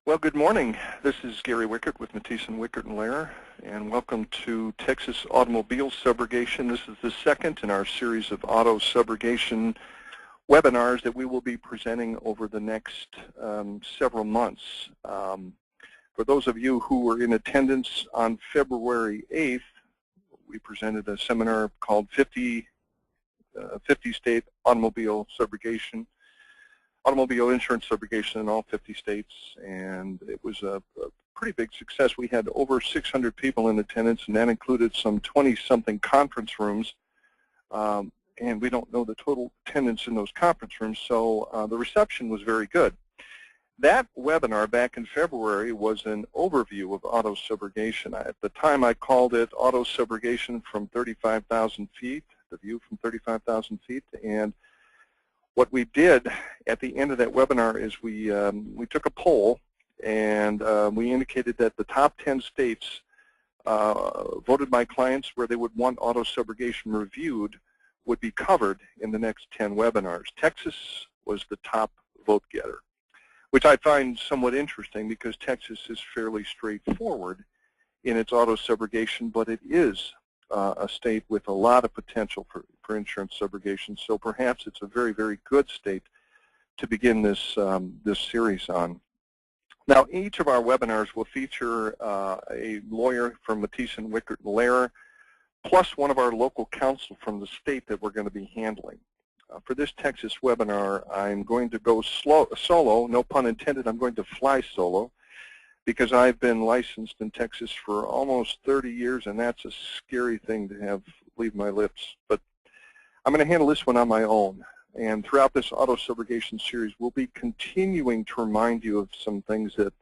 Well, good morning. This is Gary Wickert with Matthiesen, Wickert, and Lehrer, and welcome to Texas Automobile Subrogation. This is the second in our series of auto subrogation webinars that we will be presenting over the next several months. For those of you who were in attendance on February 8th, we presented a seminar called 50 State Automobile Subrogation, Automobile Insurance Subrogation in all 50 states, and it was a pretty big success. We had over 600 people in attendance, and that included some 20-something conference rooms, and we don't know the total attendance in those conference rooms, so the reception was very good. That webinar back in February was an overview of auto subrogation. At the time I called it Auto Subrogation from 35,000 feet, the view from 35,000 feet, and what we did at the end of that webinar is we took a poll, and we indicated that the top 10 states voted by clients where they would want auto subrogation reviewed would be covered in the next 10 webinars. Texas was the top vote getter, which I find somewhat interesting because Texas is fairly straightforward in its auto subrogation, but it is a state with a lot of potential for insurance subrogation, so perhaps it's a very, very good state to begin this series on. Now, each of our webinars will feature a lawyer from Matthiesen, Wickert, and Lehrer, plus one of our local counsel from the state that we're going to be handling. For this Texas webinar, I'm going to go solo, no pun intended. I'm going to fly solo, because I've been licensed in Texas for almost 30 years, and that's a scary thing to have leave my lips. But I'm going to handle this one on my own. And throughout this auto subrogation series, we'll be continuing to remind you of some things that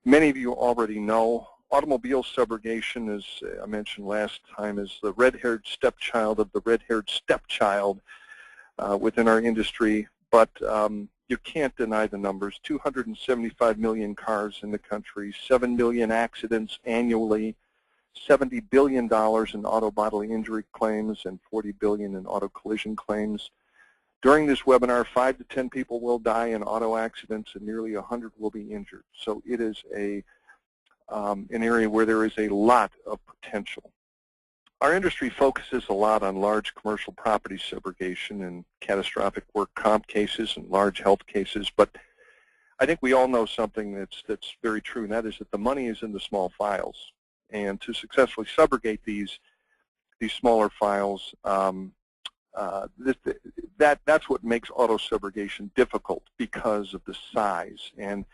many of you already know. Automobile subrogation, as I mentioned last time, is the red-haired stepchild of the red-haired stepchild within our industry. But you can't deny the numbers. 275 million cars in the country, 7 million accidents annually, $70 billion in auto bodily injury claims, and $40 billion in auto collision claims. During this webinar, 5 to 10 people will die in auto accidents, and nearly 100 will be injured. So it is an area where there is a lot of potential. Our industry focuses a lot on large commercial property subrogation and catastrophic work comp cases and large health cases, but I think we all know something that's very true, and that is that the money is in the small files. And to successfully subrogate these smaller files, that's what makes auto subrogation difficult because of the size. And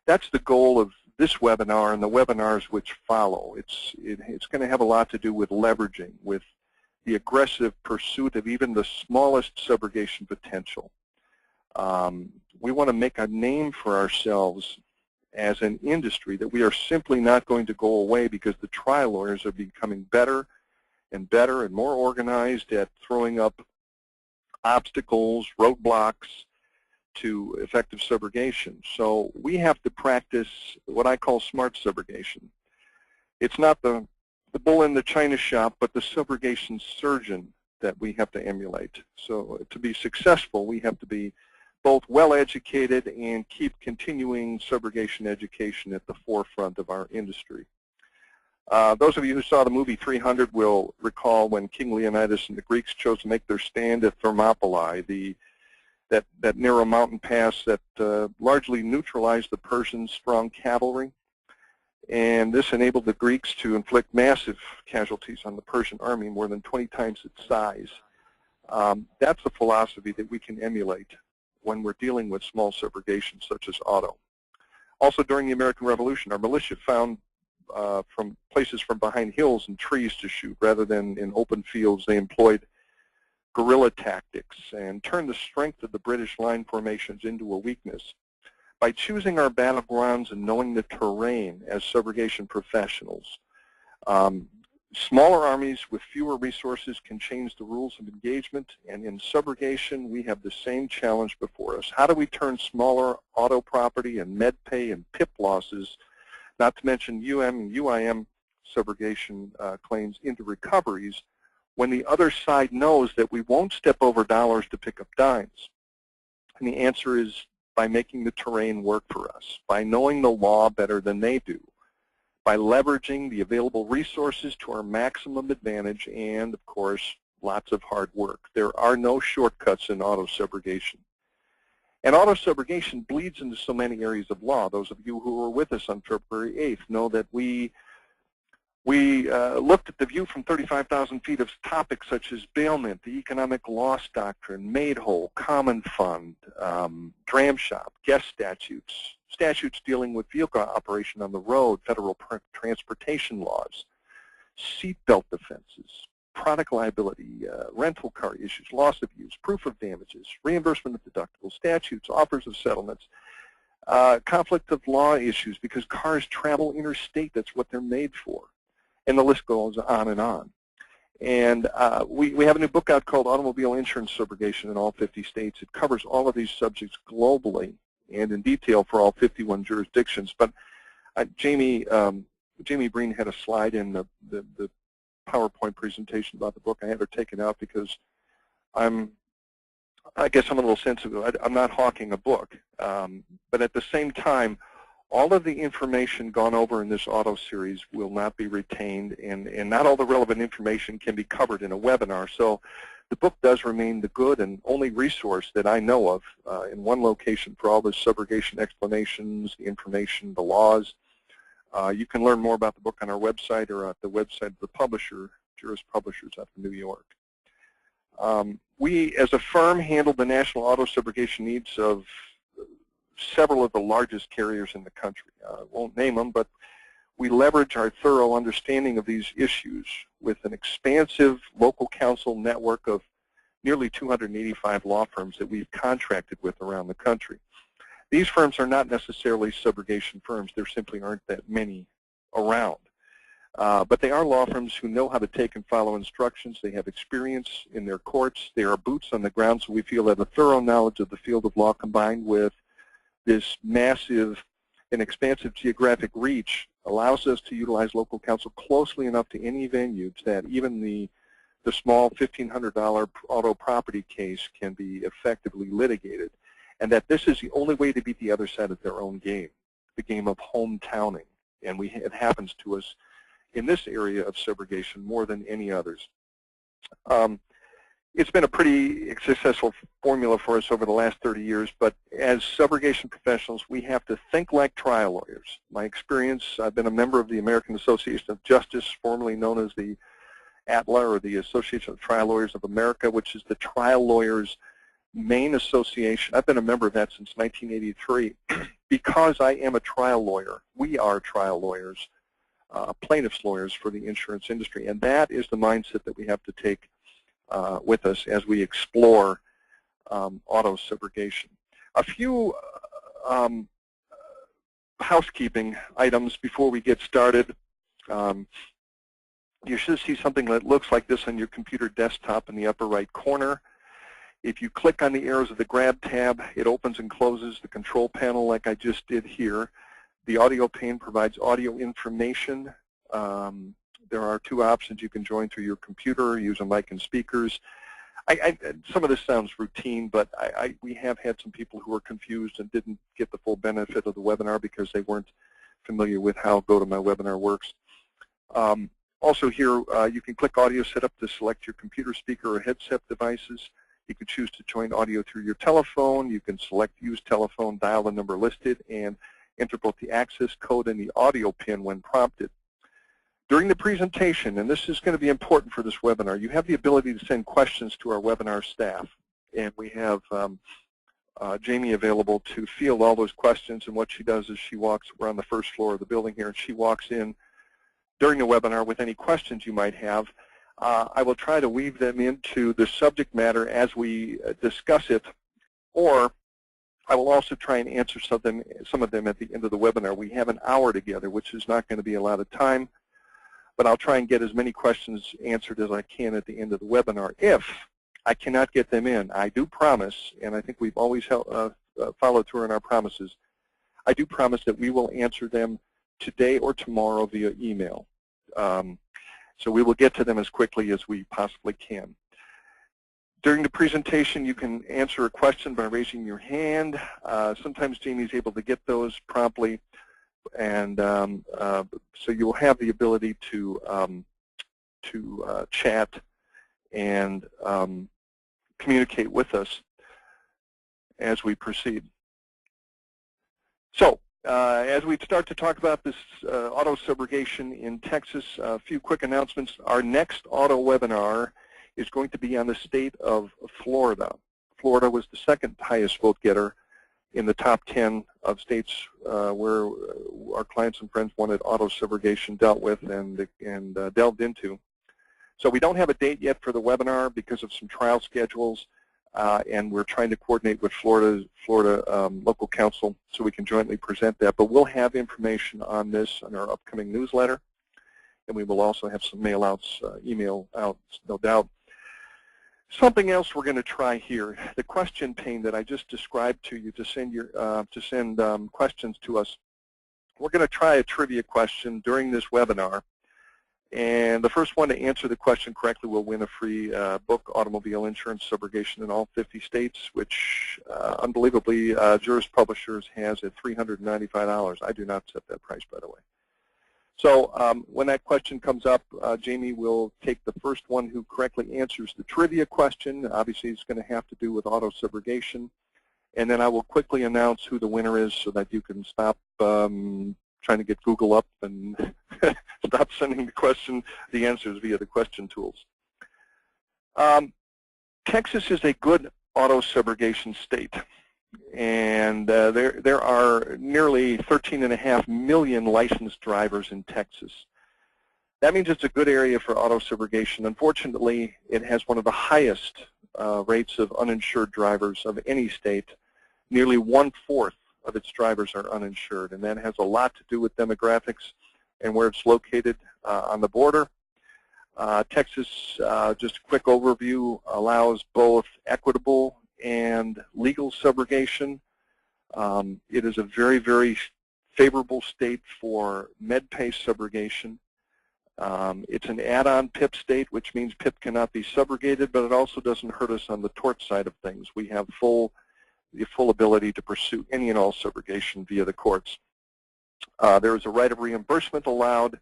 that's the goal of this webinar and the webinars which follow. It's going to have a lot to do with leveraging, with the aggressive pursuit of even the smallest subrogation potential. We want to make a name for ourselves as an industry that we are simply not going to go away because the trial lawyers are becoming better and better and more organized at throwing up obstacles, roadblocks to effective subrogation. So we have to practice what I call smart subrogation. It's not the bull in the china shop, but the subrogation surgeon that we have to emulate. So to be successful, we have to be both well-educated and keep continuing subrogation education at the forefront of our industry. Those of you who saw the movie 300 will recall when King Leonidas and the Greeks chose to make their stand at Thermopylae, that narrow mountain pass that largely neutralized the Persians' strong cavalry. And this enabled the Greeks to inflict massive casualties on the Persian army, more than 20 times its size. That's a philosophy that we can emulate when we're dealing with small subrogation such as auto. Also, during the American Revolution, our militia found from places from behind hills and trees to shoot rather than in open fields. They employed guerrilla tactics and turned the strength of the British line formations into a weakness. By choosing our battlegrounds and knowing the terrain as subrogation professionals, smaller armies with fewer resources can change the rules of engagement, and in subrogation we have the same challenge before us. How do we turn smaller auto property and med pay and PIP losses, not to mention UM and UIM subrogation claims, into recoveries when the other side knows that we won't step over dollars to pick up dimes? And the answer is by making the terrain work for us, by knowing the law better than they do, by leveraging the available resources to our maximum advantage, and, of course, lots of hard work. There are no shortcuts in auto subrogation. And auto subrogation bleeds into so many areas of law. Those of you who were with us on February 8th know that we looked at the view from 35,000 feet of topics such as bailment, the economic loss doctrine, made whole, common fund, dram shop, guest statutes, statutes dealing with vehicle operation on the road, federal transportation laws, seatbelt defenses, product liability, rental car issues, loss of use, proof of damages, reimbursement of deductibles, statutes, offers of settlements, conflict of law issues because cars travel interstate. That's what they're made for. And the list goes on and on. And we have a new book out called Automobile Insurance Subrogation in all 50 states. It covers all of these subjects globally and in detail for all 51 jurisdictions. But Jamie Breen had a slide in the PowerPoint presentation about the book. I had her taken out because I guess I'm a little sensitive. I'm not hawking a book. But at the same time, all of the information gone over in this auto series will not be retained, and not all the relevant information can be covered in a webinar. So the book does remain the good and only resource that I know of in one location for all the subrogation explanations, the information, the laws. You can learn more about the book on our website or at the website of the publisher, Juris Publishers out of New York. We, as a firm, handle the national auto subrogation needs of several of the largest carriers in the country. I won't name them, but we leverage our thorough understanding of these issues with an expansive local counsel network of nearly 285 law firms that we've contracted with around the country. These firms are not necessarily subrogation firms. There simply aren't that many around. But they are law firms who know how to take and follow instructions. They have experience in their courts. They are boots on the ground, so we feel that a thorough knowledge of the field of law combined with this massive and expansive geographic reach allows us to utilize local counsel closely enough to any venue that even the small $1,500 auto property case can be effectively litigated, and that this is the only way to beat the other side of their own game, the game of hometowning. And it happens to us in this area of subrogation more than any others. It's been a pretty successful formula for us over the last 30 years, but as subrogation professionals, we have to think like trial lawyers. My experience, I've been a member of the American Association of Justice, formerly known as the ATLA, or the Association of Trial Lawyers of America, which is the trial lawyers' main association. I've been a member of that since 1983. Because I am a trial lawyer, we are trial lawyers, plaintiffs' lawyers for the insurance industry, and that is the mindset that we have to take with us as we explore auto subrogation. A few housekeeping items before we get started. You should see something that looks like this on your computer desktop in the upper right corner. If you click on the arrows of the Grab tab, it opens and closes the control panel like I just did here. The audio pane provides audio information. There are two options. You can join through your computer, use a mic and speakers. Some of this sounds routine, but we have had some people who were confused and didn't get the full benefit of the webinar because they weren't familiar with how GoToMyWebinar works. Also here, you can click Audio Setup to select your computer speaker or headset devices. You can choose to join audio through your telephone. You can select Use Telephone, dial the number listed, and enter both the access code and the audio pin when prompted. During the presentation, and this is going to be important for this webinar, you have the ability to send questions to our webinar staff. And we have Jamie available to field all those questions. And what she does is we're on the first floor of the building here, and she walks in during the webinar with any questions you might have. I will try to weave them into the subject matter as we discuss it, or I will also try and answer some of them at the end of the webinar. We have an hour together, which is not going to be a lot of time, but I'll try and get as many questions answered as I can at the end of the webinar. If I cannot get them in, I do promise, and I think we've always followed through on our promises, I do promise that we will answer them today or tomorrow via email. So we will get to them as quickly as we possibly can. During the presentation, you can answer a question by raising your hand. Sometimes Jamie's able to get those promptly, and so you will have the ability to chat and communicate with us as we proceed. So, as we start to talk about this auto subrogation in Texas, a few quick announcements. Our next auto webinar is going to be on the state of Florida. Florida was the second highest vote getter in the top 10 of states where our clients and friends wanted auto subrogation dealt with and delved into. So we don't have a date yet for the webinar because of some trial schedules, and we're trying to coordinate with Florida local council so we can jointly present that. But we'll have information on this in our upcoming newsletter, and we will also have some mail outs, email outs, no doubt. Something else we're going to try here, the question pane that I just described to you to send questions to us. We're going to try a trivia question during this webinar, and the first one to answer the question correctly will win a free book, Automobile Insurance Subrogation in all 50 states, which unbelievably Juris Publishers has at $395. I do not set that price, by the way. So when that question comes up, Jamie will take the first one who correctly answers the trivia question. Obviously, it's going to have to do with auto subrogation. And then I will quickly announce who the winner is so that you can stop trying to get Google up and stop sending the answers via the question tools. Texas is a good auto subrogation state. And there are nearly 13.5 million licensed drivers in Texas. That means it's a good area for auto subrogation. Unfortunately, it has one of the highest rates of uninsured drivers of any state. Nearly 1/4 of its drivers are uninsured, and that has a lot to do with demographics and where it's located on the border. Texas, just a quick overview, allows both equitable and legal subrogation. It is a very, very favorable state for med-pay subrogation. It's an add-on PIP state, which means PIP cannot be subrogated, but it also doesn't hurt us on the tort side of things. We have the full ability to pursue any and all subrogation via the courts. There is a right of reimbursement allowed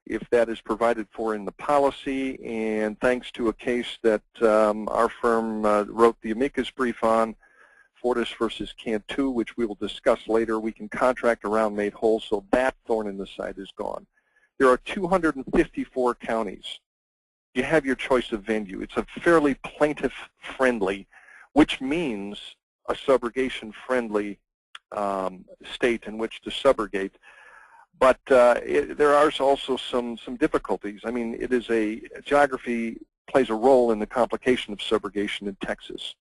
if that is provided for in the policy, and thanks to a case that our firm wrote the amicus brief on, Fortis versus Cant, which we will discuss later, we can contract around made whole, so that thorn in the side is gone. There are 254 counties. You have your choice of venue. It's a fairly plaintiff-friendly, which means a subrogation-friendly state in which to subrogate. But there are also some difficulties. I mean, geography plays a role in the complication of subrogation in Texas.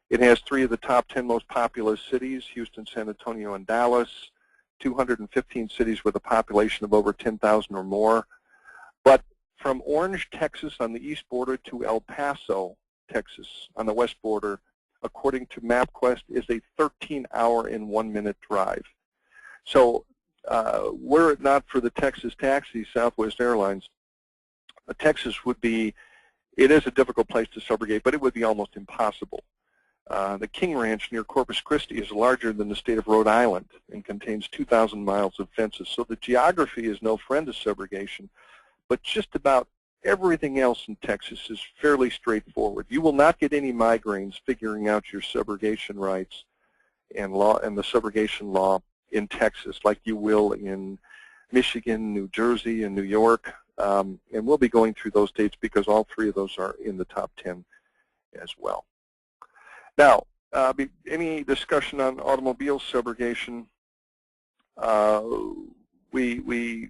It has 3 of the top 10 most populous cities, Houston, San Antonio, and Dallas, 215 cities with a population of over 10,000 or more. But from Orange, Texas on the east border to El Paso, Texas on the west border, according to MapQuest, is a 13-hour and 1-minute drive. So were it not for the Texas taxi, Southwest Airlines, Texas would be, it is a difficult place to subrogate, but it would be almost impossible. The King Ranch near Corpus Christi is larger than the state of Rhode Island and contains 2,000 miles of fences. So the geography is no friend to subrogation, but just about everything else in Texas is fairly straightforward. You will not get any migraines figuring out your subrogation rights and the subrogation law in Texas like you will in Michigan, New Jersey, and New York. And we'll be going through those states because all 3 of those are in the top 10 as well. Now, any discussion on automobile subrogation, we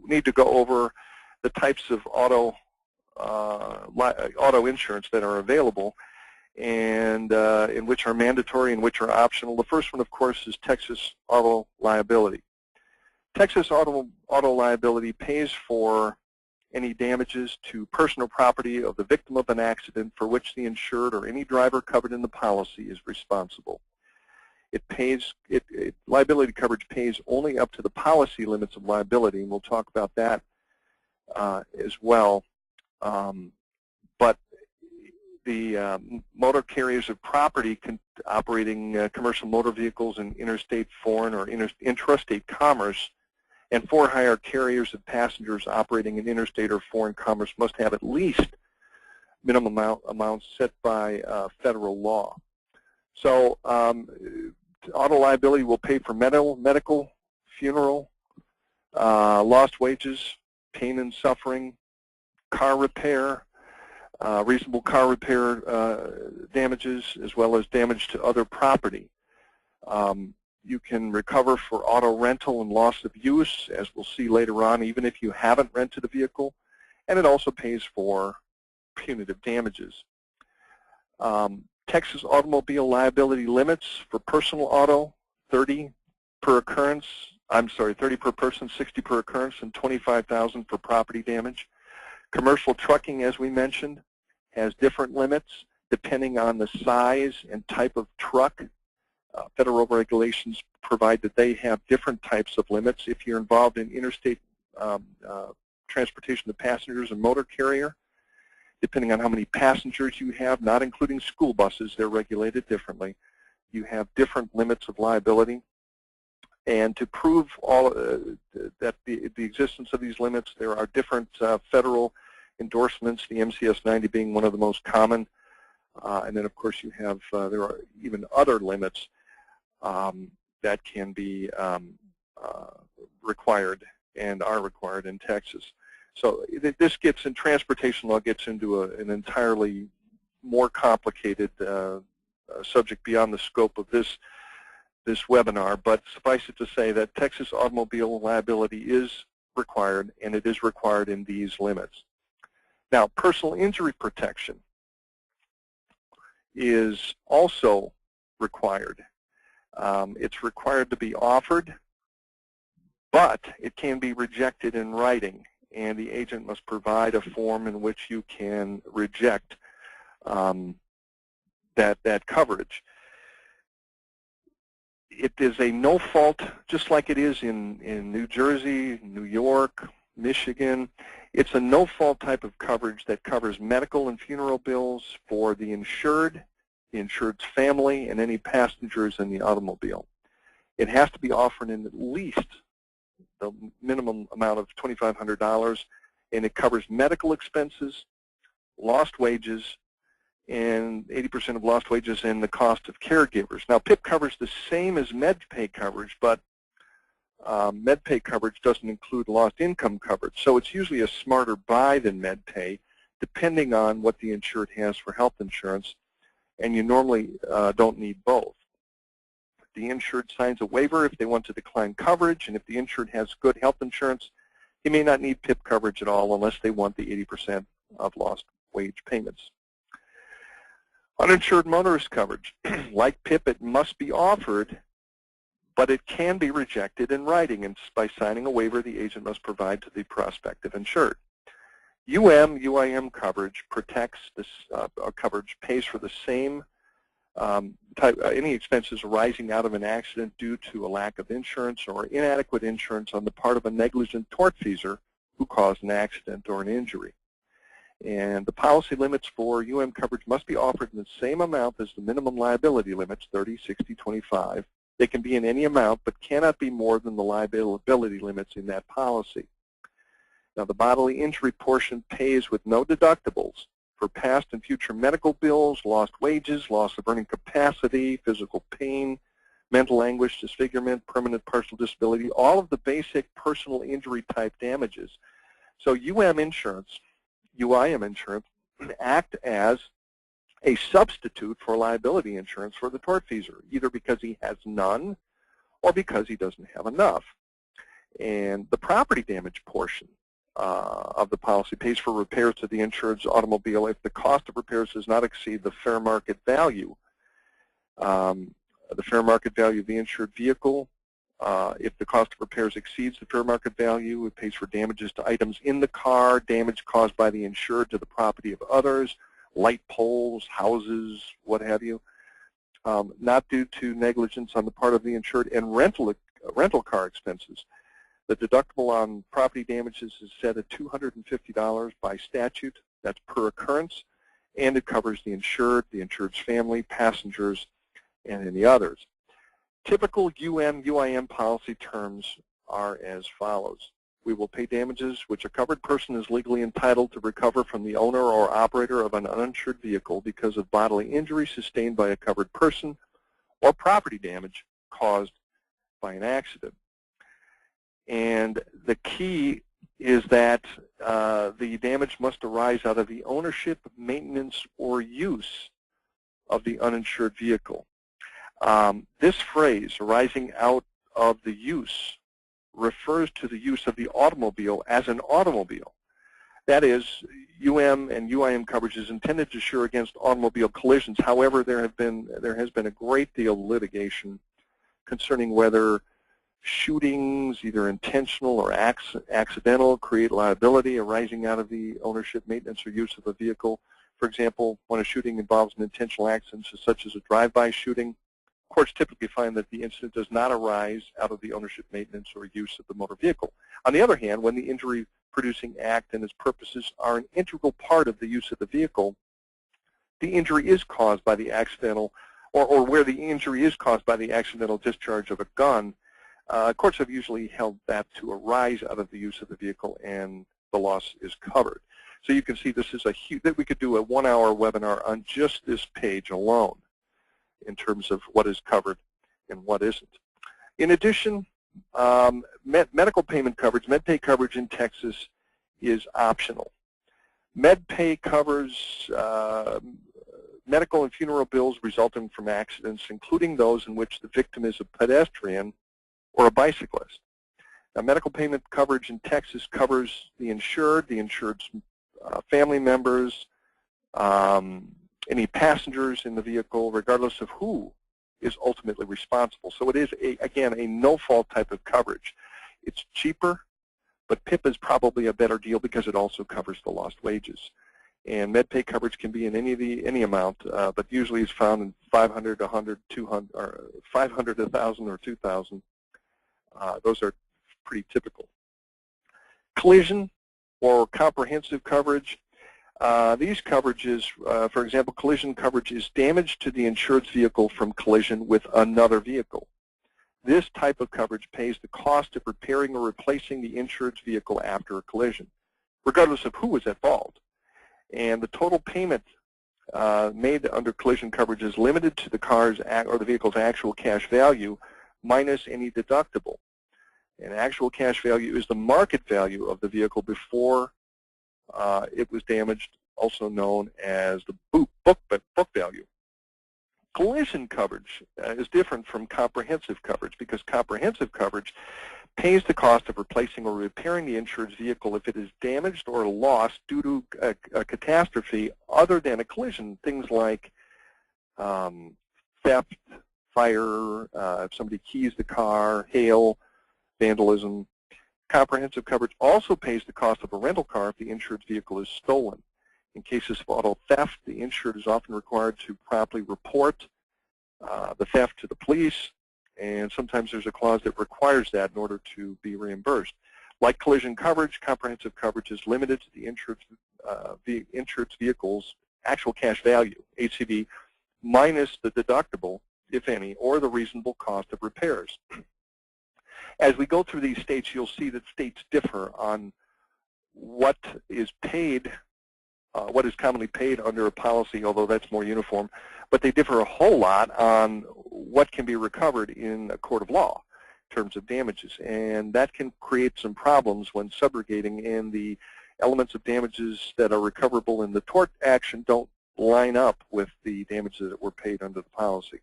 need to go over the types of auto insurance that are available and in which are mandatory and which are optional. The first one, of course, is Texas auto liability. Texas auto liability pays for any damages to personal property of the victim of an accident for which the insured or any driver covered in the policy is responsible. Liability coverage pays only up to the policy limits of liability, and we'll talk about that as well. But motor carriers of property operating commercial motor vehicles in interstate, foreign, or intrastate commerce, and for-hire carriers of passengers operating in interstate or foreign commerce must have at least minimum amounts set by federal law. So auto liability will pay for medical, funeral, lost wages, pain and suffering, car repair, reasonable car repair damages, as well as damage to other property. You can recover for auto rental and loss of use, as we'll see later on, even if you haven't rented a vehicle, and it also pays for punitive damages. Texas automobile liability limits for personal auto, 30 per person, 60 per occurrence, and $25,000 for property damage. Commercial trucking, as we mentioned, has different limits depending on the size and type of truck. Federal regulations provide that they have different types of limits. If you're involved in interstate transportation of passengers and motor carrier, depending on how many passengers you have, not including school buses, they're regulated differently. You have different limits of liability. And to prove that the existence of these limits, there are different federal endorsements, the MCS 90 being one of the most common. And then, of course, you have, there are even other limits that can be required and are required in Texas. So this gets in, transportation law gets into an entirely more complicated subject beyond the scope of this webinar, but suffice it to say that Texas automobile liability is required, and it is required in these limits. Now, personal injury protection is also required. It's required to be offered, but it can be rejected in writing, and the agent must provide a form in which you can reject that coverage. It is a no-fault, just like it is in New Jersey, New York, Michigan. It's a no-fault type of coverage that covers medical and funeral bills for the insured's family, and any passengers in the automobile. It has to be offered in at least the minimum amount of $2,500, and it covers medical expenses, lost wages, and 80% of lost wages and the cost of caregivers. Now, PIP covers the same as MedPay coverage, but MedPay coverage doesn't include lost income coverage. So it's usually a smarter buy than MedPay, depending on what the insured has for health insurance, and you normally don't need both. The insured signs a waiver if they want to decline coverage, and if the insured has good health insurance, he may not need PIP coverage at all unless they want the 80% of lost wage payments. Uninsured motorist coverage. Like PIP, it must be offered, but it can be rejected in writing, and by signing a waiver the agent must provide to the prospective insured. UIM coverage protects this coverage, pays for the same any expenses arising out of an accident due to a lack of insurance or inadequate insurance on the part of a negligent tortfeasor who caused an accident or an injury. And the policy limits for UIM coverage must be offered in the same amount as the minimum liability limits, 30, 60, 25. They can be in any amount, but cannot be more than the liability limits in that policy. Now, the bodily injury portion pays with no deductibles for past and future medical bills, lost wages, loss of earning capacity, physical pain, mental anguish, disfigurement, permanent partial disability, all of the basic personal injury type damages. So UIM insurance act as a substitute for liability insurance for the tortfeasor, either because he has none or because he doesn't have enough. And the property damage portion of the policy pays for repairs to the insured's automobile if the cost of repairs does not exceed the fair market value. The fair market value of the insured vehicle. If the cost of repairs exceeds the fair market value, it pays for damages to items in the car, damage caused by the insured to the property of others, light poles, houses, what have you, not due to negligence on the part of the insured, and rental car expenses. The deductible on property damages is set at $250 by statute. That's per occurrence, and it covers the insured's family, passengers, and any others. Typical UIM policy terms are as follows. We will pay damages which a covered person is legally entitled to recover from the owner or operator of an uninsured vehicle because of bodily injury sustained by a covered person or property damage caused by an accident. And the key is that the damage must arise out of the ownership, maintenance, or use of the uninsured vehicle. This phrase, arising out of the use, refers to the use of the automobile as an automobile. That is, UM and UIM coverage is intended to insure against automobile collisions. However, there has been a great deal of litigation concerning whether shootings, either intentional or accidental, create liability arising out of the ownership, maintenance, or use of a vehicle. For example, when a shooting involves an intentional accident, such as a drive-by shooting, courts typically find that the incident does not arise out of the ownership, maintenance, or use of the motor vehicle. On the other hand, when the injury-producing act and its purposes are an integral part of the use of the vehicle, the injury is caused by the accidental, or where the injury is caused by the accidental discharge of a gun, courts have usually held that to arise out of the use of the vehicle, and the loss is covered. So you can see this is a huge, that we could do a 1-hour webinar on just this page alone in terms of what is covered and what isn't. In addition, medical payment coverage, MedPay coverage in Texas is optional. MedPay covers medical and funeral bills resulting from accidents, including those in which the victim is a pedestrian or a bicyclist. Now, medical payment coverage in Texas covers the insured's family members, any passengers in the vehicle, regardless of who is ultimately responsible. So it is, again, a no-fault type of coverage. It's cheaper, but PIP is probably a better deal because it also covers the lost wages. And MedPay coverage can be in any amount, but usually is found in 500, 100, 200, or 500, 1,000, or 2,000. Those are pretty typical. Collision or comprehensive coverage. These coverages, for example, collision coverage is damage to the insured's vehicle from collision with another vehicle. This type of coverage pays the cost of repairing or replacing the insured's vehicle after a collision, regardless of who was at fault. And the total payment made under collision coverage is limited to the car's or the vehicle's actual cash value minus any deductible. And actual cash value is the market value of the vehicle before it was damaged, also known as the book value. Collision coverage is different from comprehensive coverage because comprehensive coverage pays the cost of replacing or repairing the insured's vehicle if it is damaged or lost due to a catastrophe other than a collision, things like theft, fire, if somebody keys the car, hail, vandalism. Comprehensive coverage also pays the cost of a rental car if the insured's vehicle is stolen. In cases of auto theft, the insured is often required to promptly report the theft to the police, and sometimes there's a clause that requires that in order to be reimbursed. Like collision coverage, comprehensive coverage is limited to the insured's vehicle's actual cash value, ACV, minus the deductible, if any, or the reasonable cost of repairs. As we go through these states, you'll see that states differ on what is paid, what is commonly paid under a policy, although that's more uniform, but they differ a whole lot on what can be recovered in a court of law in terms of damages. And that can create some problems when subrogating, and the elements of damages that are recoverable in the tort action don't line up with the damages that were paid under the policy.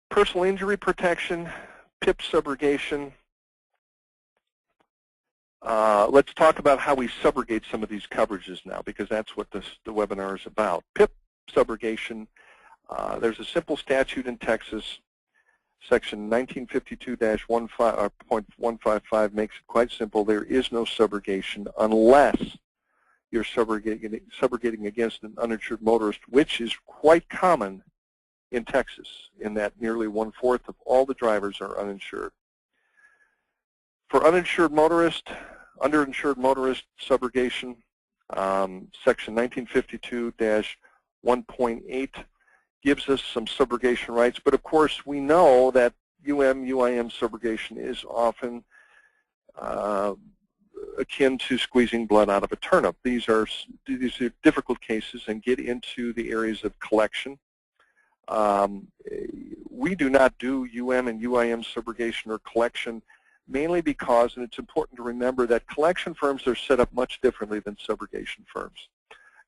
Personal injury protection, PIP subrogation. Let's talk about how we subrogate some of these coverages now, because that's what the webinar is about. PIP subrogation, there's a simple statute in Texas, section 1952-155 makes it quite simple. There is no subrogation unless you're subrogating against an uninsured motorist, which is quite common in Texas, in that nearly 1/4 of all the drivers are uninsured. For underinsured motorist subrogation, Section 1952-1.8 gives us some subrogation rights, but of course we know that UIM subrogation is often akin to squeezing blood out of a turnip. These are difficult cases and get into the areas of collection. We do not do and UIM subrogation or collection mainly because, and it's important to remember that collection firms are set up much differently than subrogation firms.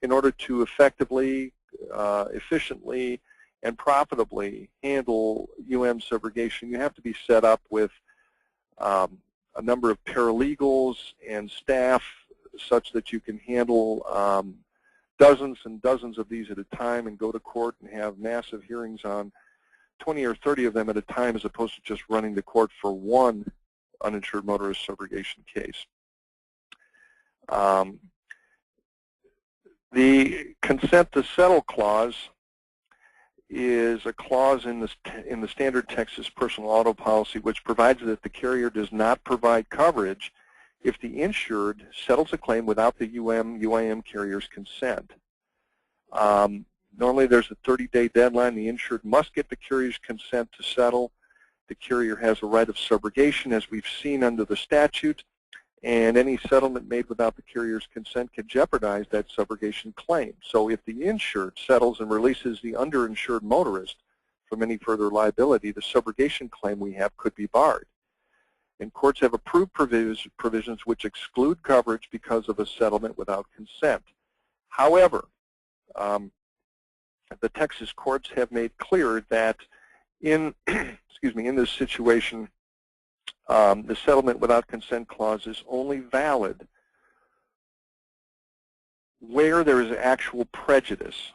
In order to effectively, efficiently, and profitably handle subrogation, you have to be set up with a number of paralegals and staff such that you can handle dozens and dozens of these at a time and go to court and have massive hearings on 20 or 30 of them at a time, as opposed to just running the court for one uninsured motorist subrogation case. The consent to settle clause is a clause in the standard Texas personal auto policy which provides that the carrier does not provide coverage if the insured settles a claim without the UIM carrier's consent. Normally there's a 30-day deadline. The insured must get the carrier's consent to settle. The carrier has a right of subrogation, as we've seen under the statute, and any settlement made without the carrier's consent can jeopardize that subrogation claim. So if the insured settles and releases the underinsured motorist from any further liability, the subrogation claim we have could be barred. And courts have approved provisions which exclude coverage because of a settlement without consent. However, the Texas courts have made clear that in in this situation, the settlement without consent clause is only valid where there is actual prejudice.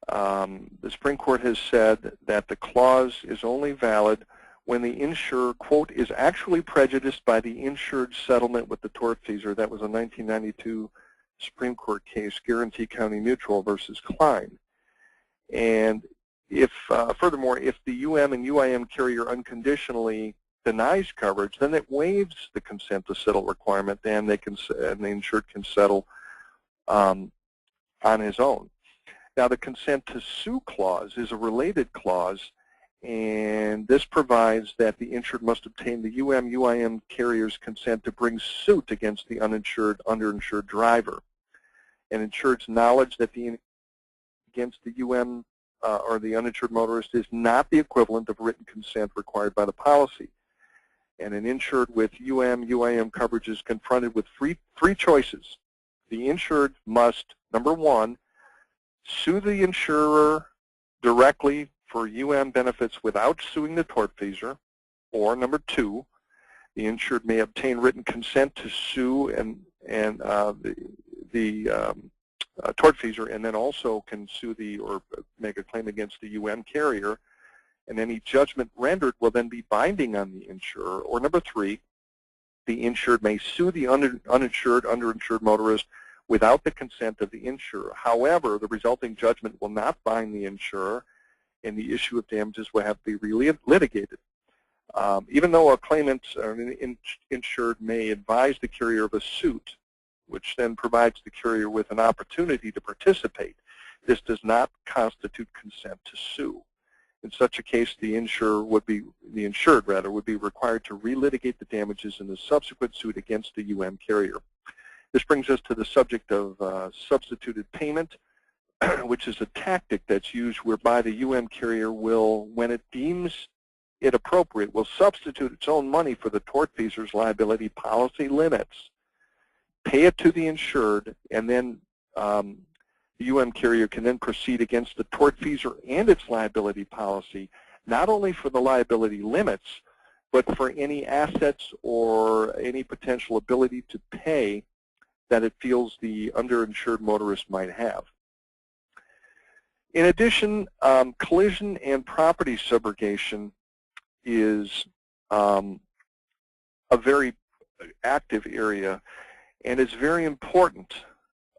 The Supreme Court has said that the clause is only valid when the insurer, quote, is actually prejudiced by the insured settlement with the tortfeasor. That was a 1992 Supreme Court case, Guarantee County Mutual versus Klein. And if, furthermore, if the and UIM carrier unconditionally denies coverage, then it waives the consent to settle requirement, and the insured can settle on his own. Now, the consent to sue clause is a related clause, and this provides that the insured must obtain the UIM carrier's consent to bring suit against the underinsured driver. And insured's knowledge that against the or the uninsured motorist is not the equivalent of written consent required by the policy. And an insured with UIM coverage is confronted with three choices. The insured must, number one, sue the insurer directly for benefits without suing the tortfeasor, or number two, the insured may obtain written consent to sue the tortfeasor, and then also can sue or make a claim against the carrier, and any judgment rendered will then be binding on the insurer. Or number three, the insured may sue the underinsured motorist without the consent of the insurer. However, the resulting judgment will not bind the insurer, and the issue of damages will have to be litigated. Even though a claimant or an insured may advise the carrier of a suit, which then provides the carrier with an opportunity to participate, this does not constitute consent to sue. In such a case, the insured would be required to relitigate the damages in the subsequent suit against the carrier. This brings us to the subject of substituted payment, which is a tactic that's used whereby the carrier will, when it deems it appropriate, will substitute its own money for the tortfeasor's liability policy limits, pay it to the insured, and then the carrier can then proceed against the tortfeasor and its liability policy, not only for the liability limits, but for any assets or any potential ability to pay that it feels the underinsured motorist might have. In addition, collision and property subrogation is a very active area, and it's very important.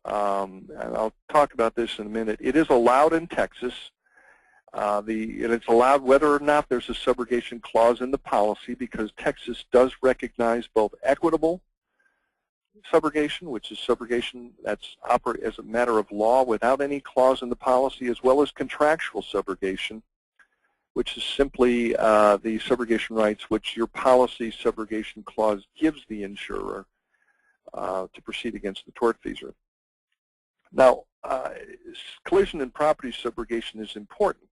And I'll talk about this in a minute. It is allowed in Texas, and it's allowed whether or not there's a subrogation clause in the policy, because Texas does recognize both equitable subrogation, which is subrogation that's operate as a matter of law without any clause in the policy, as well as contractual subrogation, which is simply the subrogation rights which your policy subrogation clause gives the insurer to proceed against the tortfeasor. Now, collision and property subrogation is important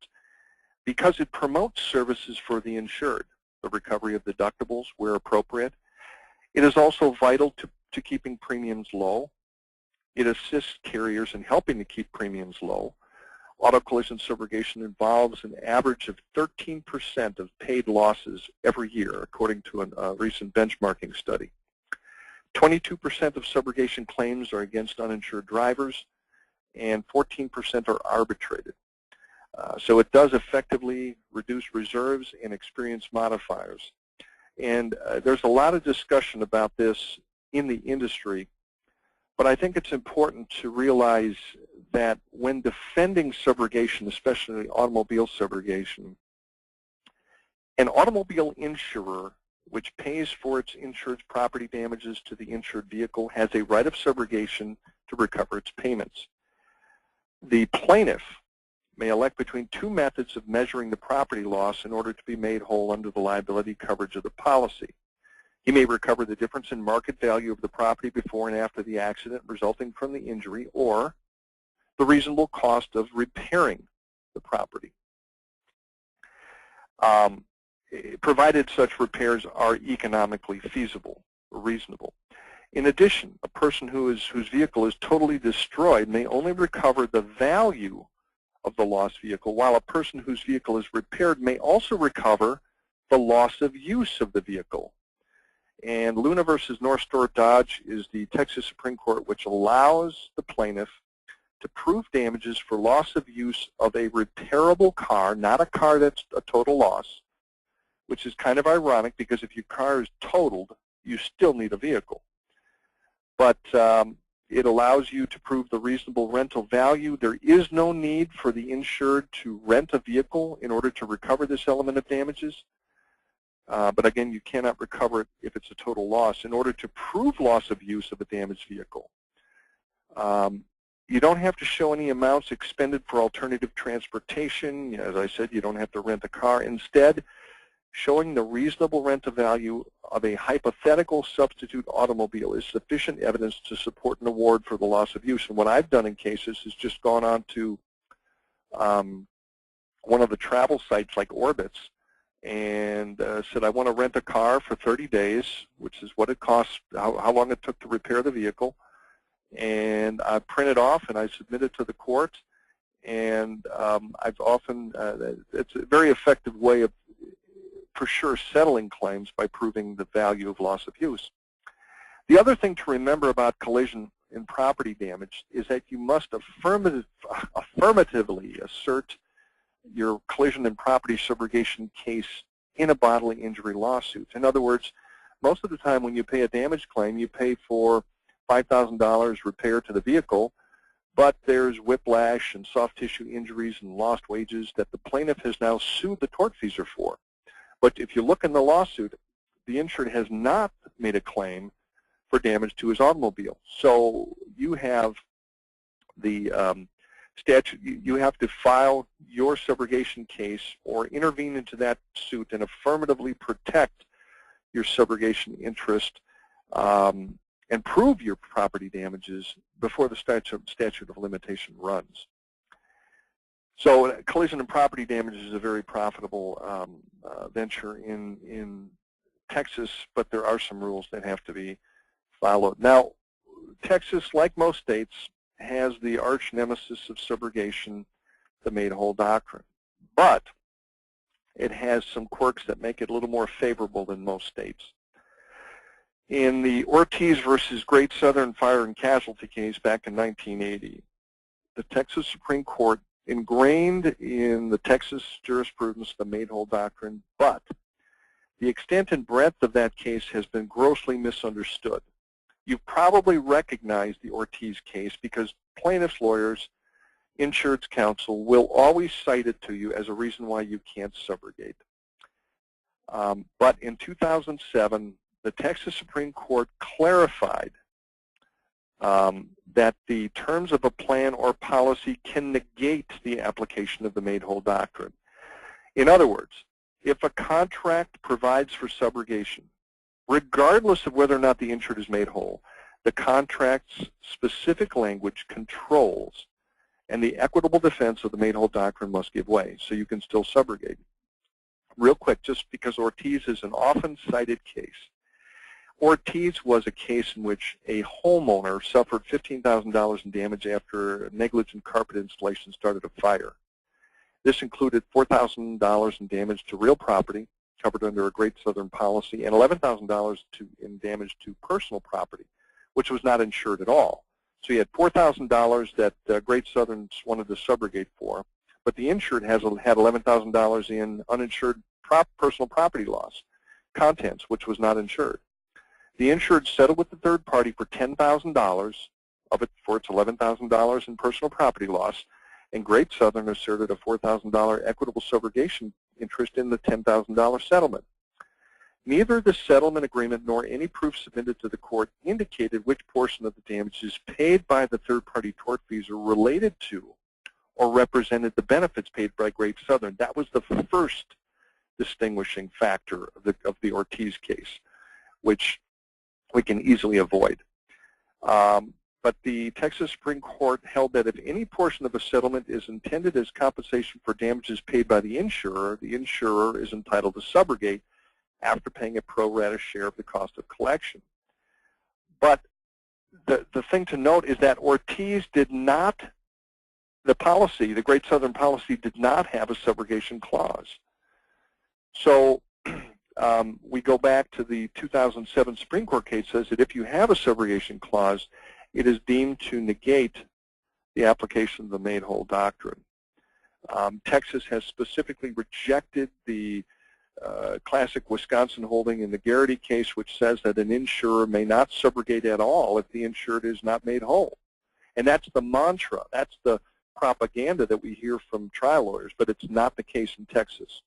because it promotes services for the insured, the recovery of deductibles where appropriate. It is also vital to keeping premiums low. It assists carriers in helping to keep premiums low. Auto collision subrogation involves an average of 13% of paid losses every year, according to a recent benchmarking study. 22% of subrogation claims are against uninsured drivers, and 14% are arbitrated. So it does effectively reduce reserves and experience modifiers. And there's a lot of discussion about this in the industry, but I think it's important to realize that when defending subrogation, especially automobile subrogation, an automobile insurer which pays for its insured's property damages to the insured vehicle has a right of subrogation to recover its payments. The plaintiff may elect between two methods of measuring the property loss in order to be made whole under the liability coverage of the policy. He may recover the difference in market value of the property before and after the accident resulting from the injury, or the reasonable cost of repairing the property, provided such repairs are economically feasible or reasonable. In addition, a person whose vehicle is totally destroyed may only recover the value of the lost vehicle, while a person whose vehicle is repaired may also recover the loss of use of the vehicle. And Luna versus North Star Dodge is the Texas Supreme Court which allows the plaintiff to prove damages for loss of use of a repairable car, not a car that's a total loss, which is kind of ironic because if your car is totaled, you still need a vehicle. But it allows you to prove the reasonable rental value. There is no need for the insured to rent a vehicle in order to recover this element of damages. But again, you cannot recover it if it's a total loss. In order to prove loss of use of a damaged vehicle, you don't have to show any amounts expended for alternative transportation. As I said, you don't have to rent a car. Instead, showing the reasonable rental value of a hypothetical substitute automobile is sufficient evidence to support an award for the loss of use. And what I've done in cases is just gone on to one of the travel sites like Orbitz and said, I want to rent a car for 30 days, which is what it costs, how long it took to repair the vehicle. And I print it off and I submit it to the court. And I've often, it's a very effective way of, for sure, settling claims by proving the value of loss of use. The other thing to remember about collision and property damage is that you must affirmatively assert your collision and property subrogation case in a bodily injury lawsuit. In other words, most of the time when you pay a damage claim, you pay for $5,000 repair to the vehicle, but there's whiplash and soft tissue injuries and lost wages that the plaintiff has now sued the tortfeasor for. But if you look in the lawsuit, the insured has not made a claim for damage to his automobile. So you have the statute, you have to file your subrogation case or intervene into that suit and affirmatively protect your subrogation interest and prove your property damages before the statute of limitation runs. So collision and property damage is a very profitable venture in Texas, but there are some rules that have to be followed. Now, Texas, like most states, has the arch nemesis of subrogation, the made-whole doctrine. But it has some quirks that make it a little more favorable than most states. In the Ortiz versus Great Southern Fire and Casualty case back in 1980, the Texas Supreme Court ingrained in the Texas jurisprudence the made-whole doctrine, but the extent and breadth of that case has been grossly misunderstood. You've probably recognized the Ortiz case because plaintiff's lawyers, insurance counsel, will always cite it to you as a reason why you can't subrogate. But in 2007, the Texas Supreme Court clarified that the terms of a plan or policy can negate the application of the made-whole doctrine. In other words, if a contract provides for subrogation, regardless of whether or not the insured is made whole, the contract's specific language controls, and the equitable defense of the made-whole doctrine must give way, so you can still subrogate. Real quick, just because Ortiz is an often cited case. Ortiz was a case in which a homeowner suffered $15,000 in damage after a negligent carpet installation started a fire. This included $4,000 in damage to real property, covered under a Great Southern policy, and $11,000 in damage to personal property, which was not insured at all. So you had $4,000 that Great Southern wanted to subrogate for, but the insured had $11,000 in uninsured personal property loss, contents, which was not insured. The insured settled with the third party for $10,000 of it for its $11,000 in personal property loss, and Great Southern asserted a $4,000 equitable subrogation interest in the $10,000 settlement. Neither the settlement agreement nor any proof submitted to the court indicated which portion of the damages paid by the third-party tortfeasor related to or represented the benefits paid by Great Southern. That was the first distinguishing factor of the Ortiz case, which we can easily avoid. But the Texas Supreme Court held that if any portion of a settlement is intended as compensation for damages paid by the insurer is entitled to subrogate after paying a pro rata share of the cost of collection. But the thing to note is that Ortiz did not, the Great Southern policy did not have a subrogation clause. So we go back to the 2007 Supreme Court case says that if you have a subrogation clause, it is deemed to negate the application of the made-whole doctrine. Texas has specifically rejected the classic Wisconsin holding in the Garrity case, which says that an insurer may not subrogate at all if the insured is not made whole. And that's the mantra, that's the propaganda that we hear from trial lawyers, but it's not the case in Texas.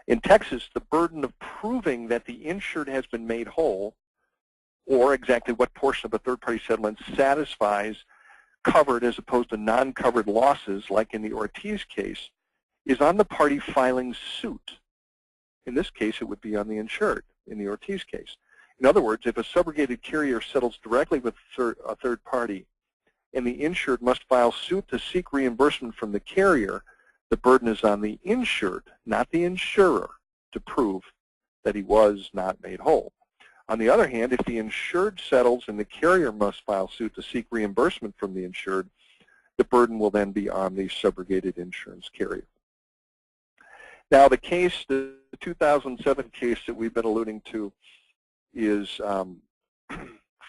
In Texas, the burden of proving that the insured has been made whole, or exactly what portion of a third-party settlement satisfies covered as opposed to non-covered losses, like in the Ortiz case, is on the party filing suit. In this case, it would be on the insured in the Ortiz case. In other words, if a subrogated carrier settles directly with a third party and the insured must file suit to seek reimbursement from the carrier, the burden is on the insured, not the insurer, to prove that he was not made whole. On the other hand, if the insured settles and the carrier must file suit to seek reimbursement from the insured, the burden will then be on the subrogated insurance carrier. Now the case, the 2007 case that we've been alluding to is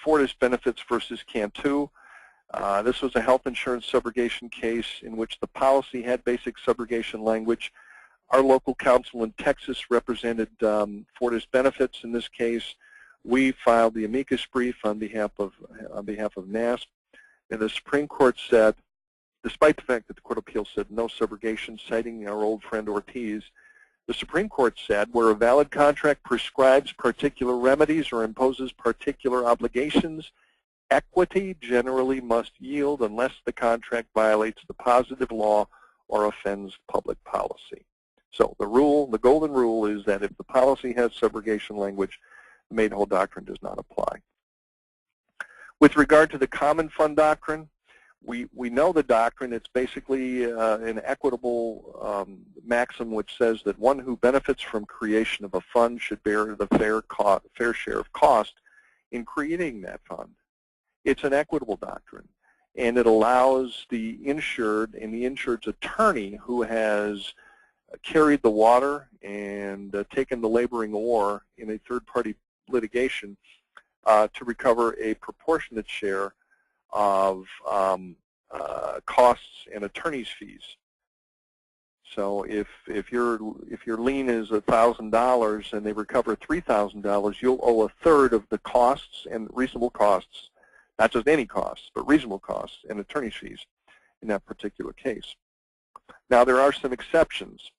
Fortis Benefits versus Cant. This was a health insurance subrogation case in which the policy had basic subrogation language. Our local counsel in Texas represented Fortis Benefits in this case. We filed the amicus brief on behalf of NASP, and the Supreme Court said, despite the fact that the Court of Appeals said no subrogation, citing our old friend Ortiz, the Supreme Court said where a valid contract prescribes particular remedies or imposes particular obligations, equity generally must yield unless the contract violates the positive law or offends public policy. So the golden rule is that if the policy has subrogation language, the made-whole doctrine does not apply. With regard to the common fund doctrine, we know the doctrine. It's basically an equitable maxim which says that one who benefits from creation of a fund should bear the fair share of cost in creating that fund. It's an equitable doctrine, and it allows the insured and the insured's attorney who has carried the water and taken the laboring oar in a third-party litigation to recover a proportionate share of costs and attorney's fees. So if your lien is $1,000 and they recover $3,000, you'll owe a third of the costs and reasonable costs, not just any costs, but reasonable costs and attorney's fees in that particular case. Now there are some exceptions,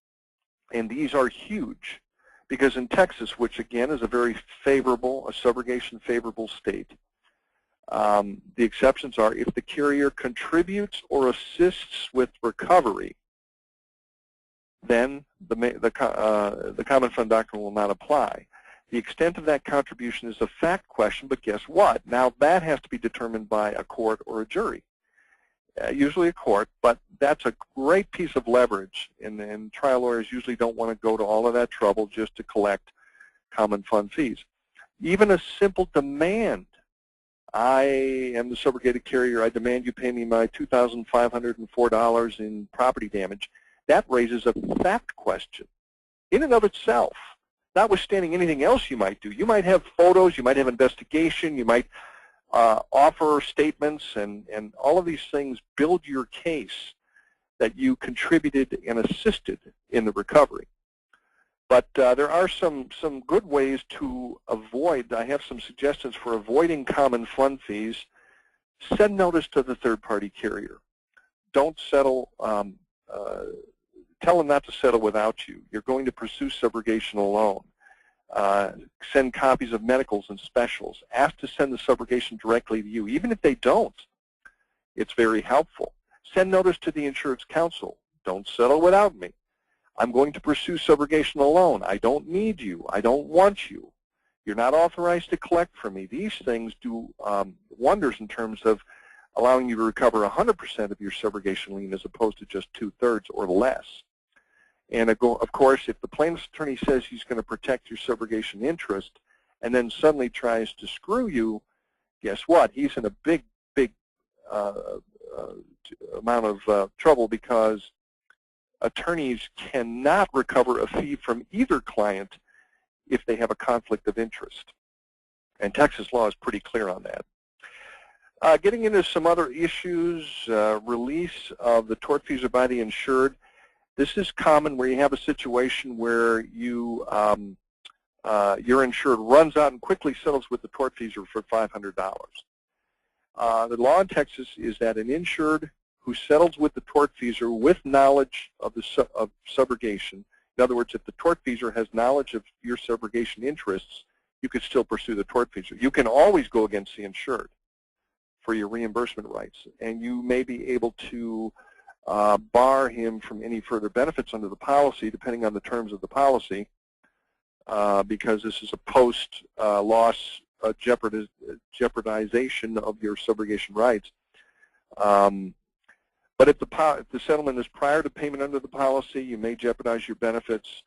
and these are huge, because in Texas, which again is a very favorable, a subrogation favorable state, The exceptions are if the carrier contributes or assists with recovery, then the common fund doctrine will not apply. The extent of that contribution is a fact question, but guess what? Now that has to be determined by a court or a jury, usually a court, but that's a great piece of leverage, and trial lawyers usually don't want to go to all of that trouble just to collect common fund fees. Even a simple demand, I am the subrogated carrier, I demand you pay me my $2,504 in property damage, that raises a fact question in and of itself, notwithstanding anything else you might do. You might have photos, you might have investigation, you might offer statements, and all of these things build your case that you contributed and assisted in the recovery. But there are some good ways to avoid. I have some suggestions for avoiding common fund fees. Send notice to the third-party carrier. Don't settle. Tell them not to settle without you. You're going to pursue subrogation alone. Send copies of medicals and specials. Ask to send the subrogation directly to you. Even if they don't, it's very helpful. Send notice to the insurance counsel. Don't settle without me. I'm going to pursue subrogation alone. I don't need you. I don't want you. You're not authorized to collect from me. These things do wonders in terms of allowing you to recover 100% of your subrogation lien as opposed to just 2/3 or less. And of course, if the plaintiff's attorney says he's going to protect your subrogation interest and then suddenly tries to screw you, guess what? He's in a big amount of trouble, because attorneys cannot recover a fee from either client if they have a conflict of interest. And Texas law is pretty clear on that. Getting into some other issues, release of the tortfeasor by the insured. This is common where you have a situation where you, your insured runs out and quickly settles with the tortfeasor for $500. The law in Texas is that an insured who settles with the tortfeasor with knowledge of subrogation, in other words, if the tortfeasor has knowledge of your subrogation interests, you could still pursue the tortfeasor. You can always go against the insured for your reimbursement rights, and you may be able to bar him from any further benefits under the policy, depending on the terms of the policy, because this is a post-loss jeopardization of your subrogation rights. But if the settlement is prior to payment under the policy, you may jeopardize your benefits.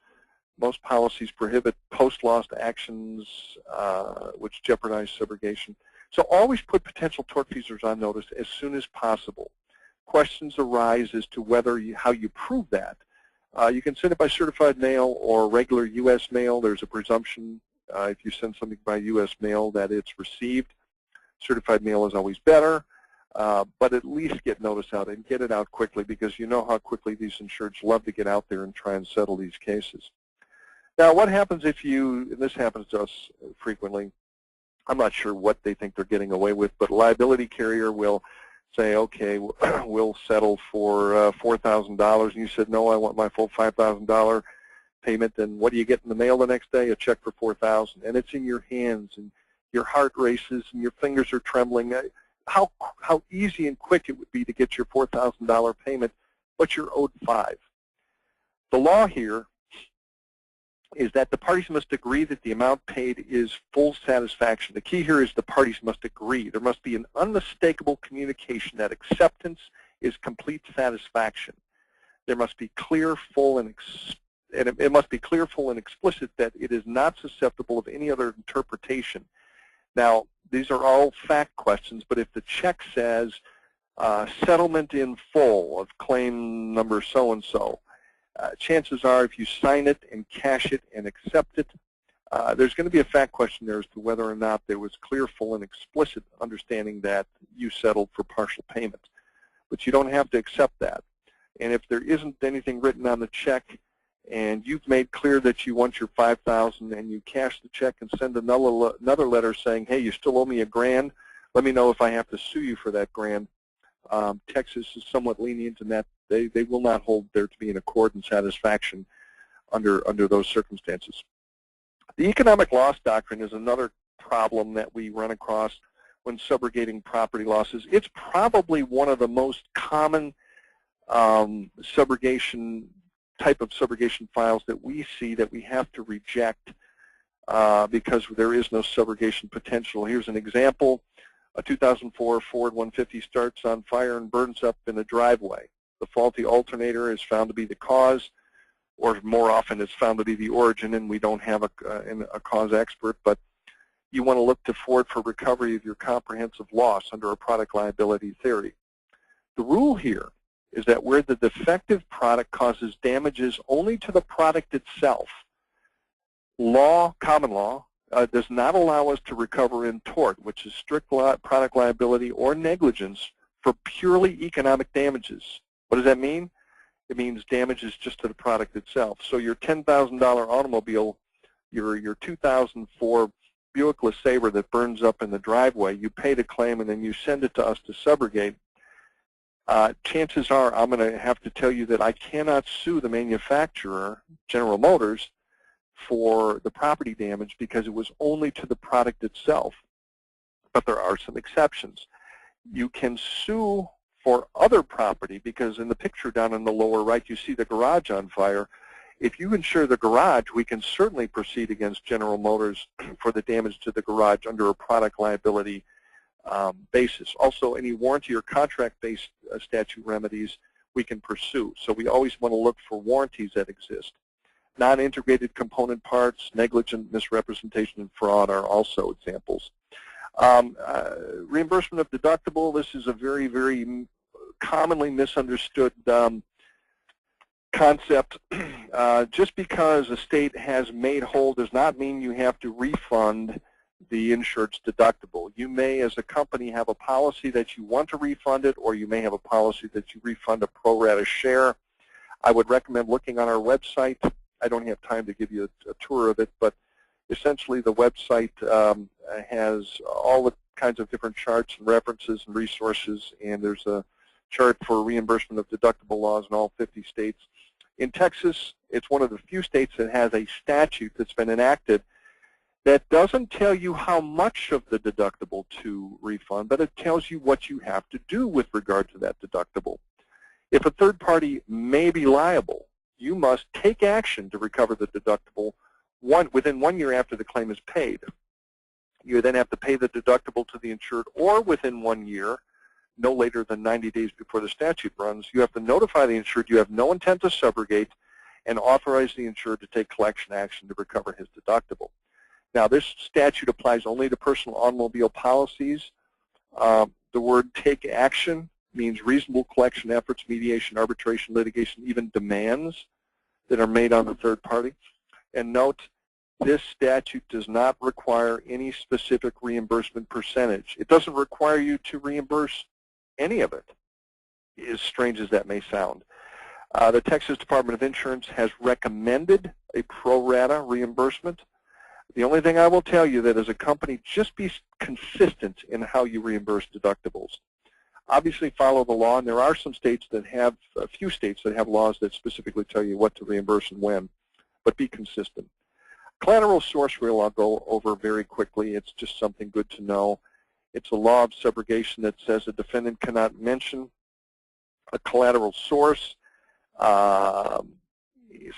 Most policies prohibit post-loss actions which jeopardize subrogation. So always put potential tortfeasors on notice as soon as possible. Questions arise as to how you prove that. You can send it by certified mail or regular U.S. mail. There's a presumption if you send something by U.S. mail that it's received. Certified mail is always better, but at least get notice out and get it out quickly, because you know how quickly these insureds love to get out there and try and settle these cases. Now, what happens if and this happens to us frequently, I'm not sure what they think they're getting away with, but a liability carrier will say, okay, we'll settle for $4,000, and you said, no, I want my full $5,000 payment, and what do you get in the mail the next day? A check for $4,000, and it's in your hands, and your heart races, and your fingers are trembling. How easy and quick it would be to get your $4,000 payment, but you're owed $5,000. The law here is that the parties must agree that the amount paid is full satisfaction. The key here is the parties must agree. There must be an unmistakable communication that acceptance is complete satisfaction. There must be clear, full, and it must be clear, full, and explicit that it is not susceptible of any other interpretation. Now, these are all fact questions, but if the check says settlement in full of claim number so-and-so, chances are if you sign it and cash it and accept it, there's going to be a fact question there as to whether or not there was clear, full, and explicit understanding that you settled for partial payment. But you don't have to accept that. And if there isn't anything written on the check and you've made clear that you want your $5,000 and you cash the check and send another letter saying, hey, you still owe me $1,000, let me know if I have to sue you for that $1,000. Texas is somewhat lenient in that they will not hold there to be an accord and satisfaction under those circumstances. The economic loss doctrine is another problem that we run across when subrogating property losses. It's probably one of the most common subrogation type of subrogation files that we see that we have to reject because there is no subrogation potential. Here's an example. A 2004 Ford 150 starts on fire and burns up in a driveway. The faulty alternator is found to be the cause, or more often it's found to be the origin, and we don't have a cause expert, but you want to look to Ford for recovery of your comprehensive loss under a product liability theory. The rule here is that where the defective product causes damages only to the product itself, common law, does not allow us to recover in tort, which is strict product liability or negligence, for purely economic damages. What does that mean? It means damages just to the product itself. So your $10,000 automobile, your 2004 Buick LeSabre that burns up in the driveway, you pay the claim and then you send it to us to subrogate. Chances are I'm going to have to tell you that I cannot sue the manufacturer, General Motors, for the property damage because it was only to the product itself. But there are some exceptions. You can sue for other property because in the picture down in the lower right you see the garage on fire. If you insure the garage, we can certainly proceed against General Motors for the damage to the garage under a product liability basis. Also, any warranty or contract-based statute remedies we can pursue. So we always want to look for warranties that exist. Non-integrated component parts, negligent misrepresentation, and fraud are also examples. Reimbursement of deductible, this is a very, very commonly misunderstood concept. Just because a state has made whole does not mean you have to refund the insured's deductible. You may, as a company, have a policy that you want to refund it, or you may have a policy that you refund a pro rata share. I would recommend looking on our website. I don't have time to give you a tour of it, but essentially the website has all the kinds of different charts and references and resources, and there's a chart for reimbursement of deductible laws in all 50 states. In Texas, it's one of the few states that has a statute that's been enacted that doesn't tell you how much of the deductible to refund, but it tells you what you have to do with regard to that deductible. If a third party may be liable, you must take action to recover the deductible within 1 year after the claim is paid. You then have to pay the deductible to the insured, or within 1 year, no later than 90 days before the statute runs, you have to notify the insured you have no intent to subrogate and authorize the insured to take collection action to recover his deductible. Now, this statute applies only to personal automobile policies. The word take action means reasonable collection efforts, mediation, arbitration, litigation, even demands that are made on the third party. And note, this statute does not require any specific reimbursement percentage. It doesn't require you to reimburse any of it, as strange as that may sound. The Texas Department of Insurance has recommended a pro rata reimbursement. The only thing I will tell you that as a company, just be consistent in how you reimburse deductibles. Obviously follow the law, and there are some states that have, a few states that have laws that specifically tell you what to reimburse and when, but be consistent. Collateral source rule I'll go over very quickly. It's just something good to know. It's a law of subrogation that says a defendant cannot mention a collateral source,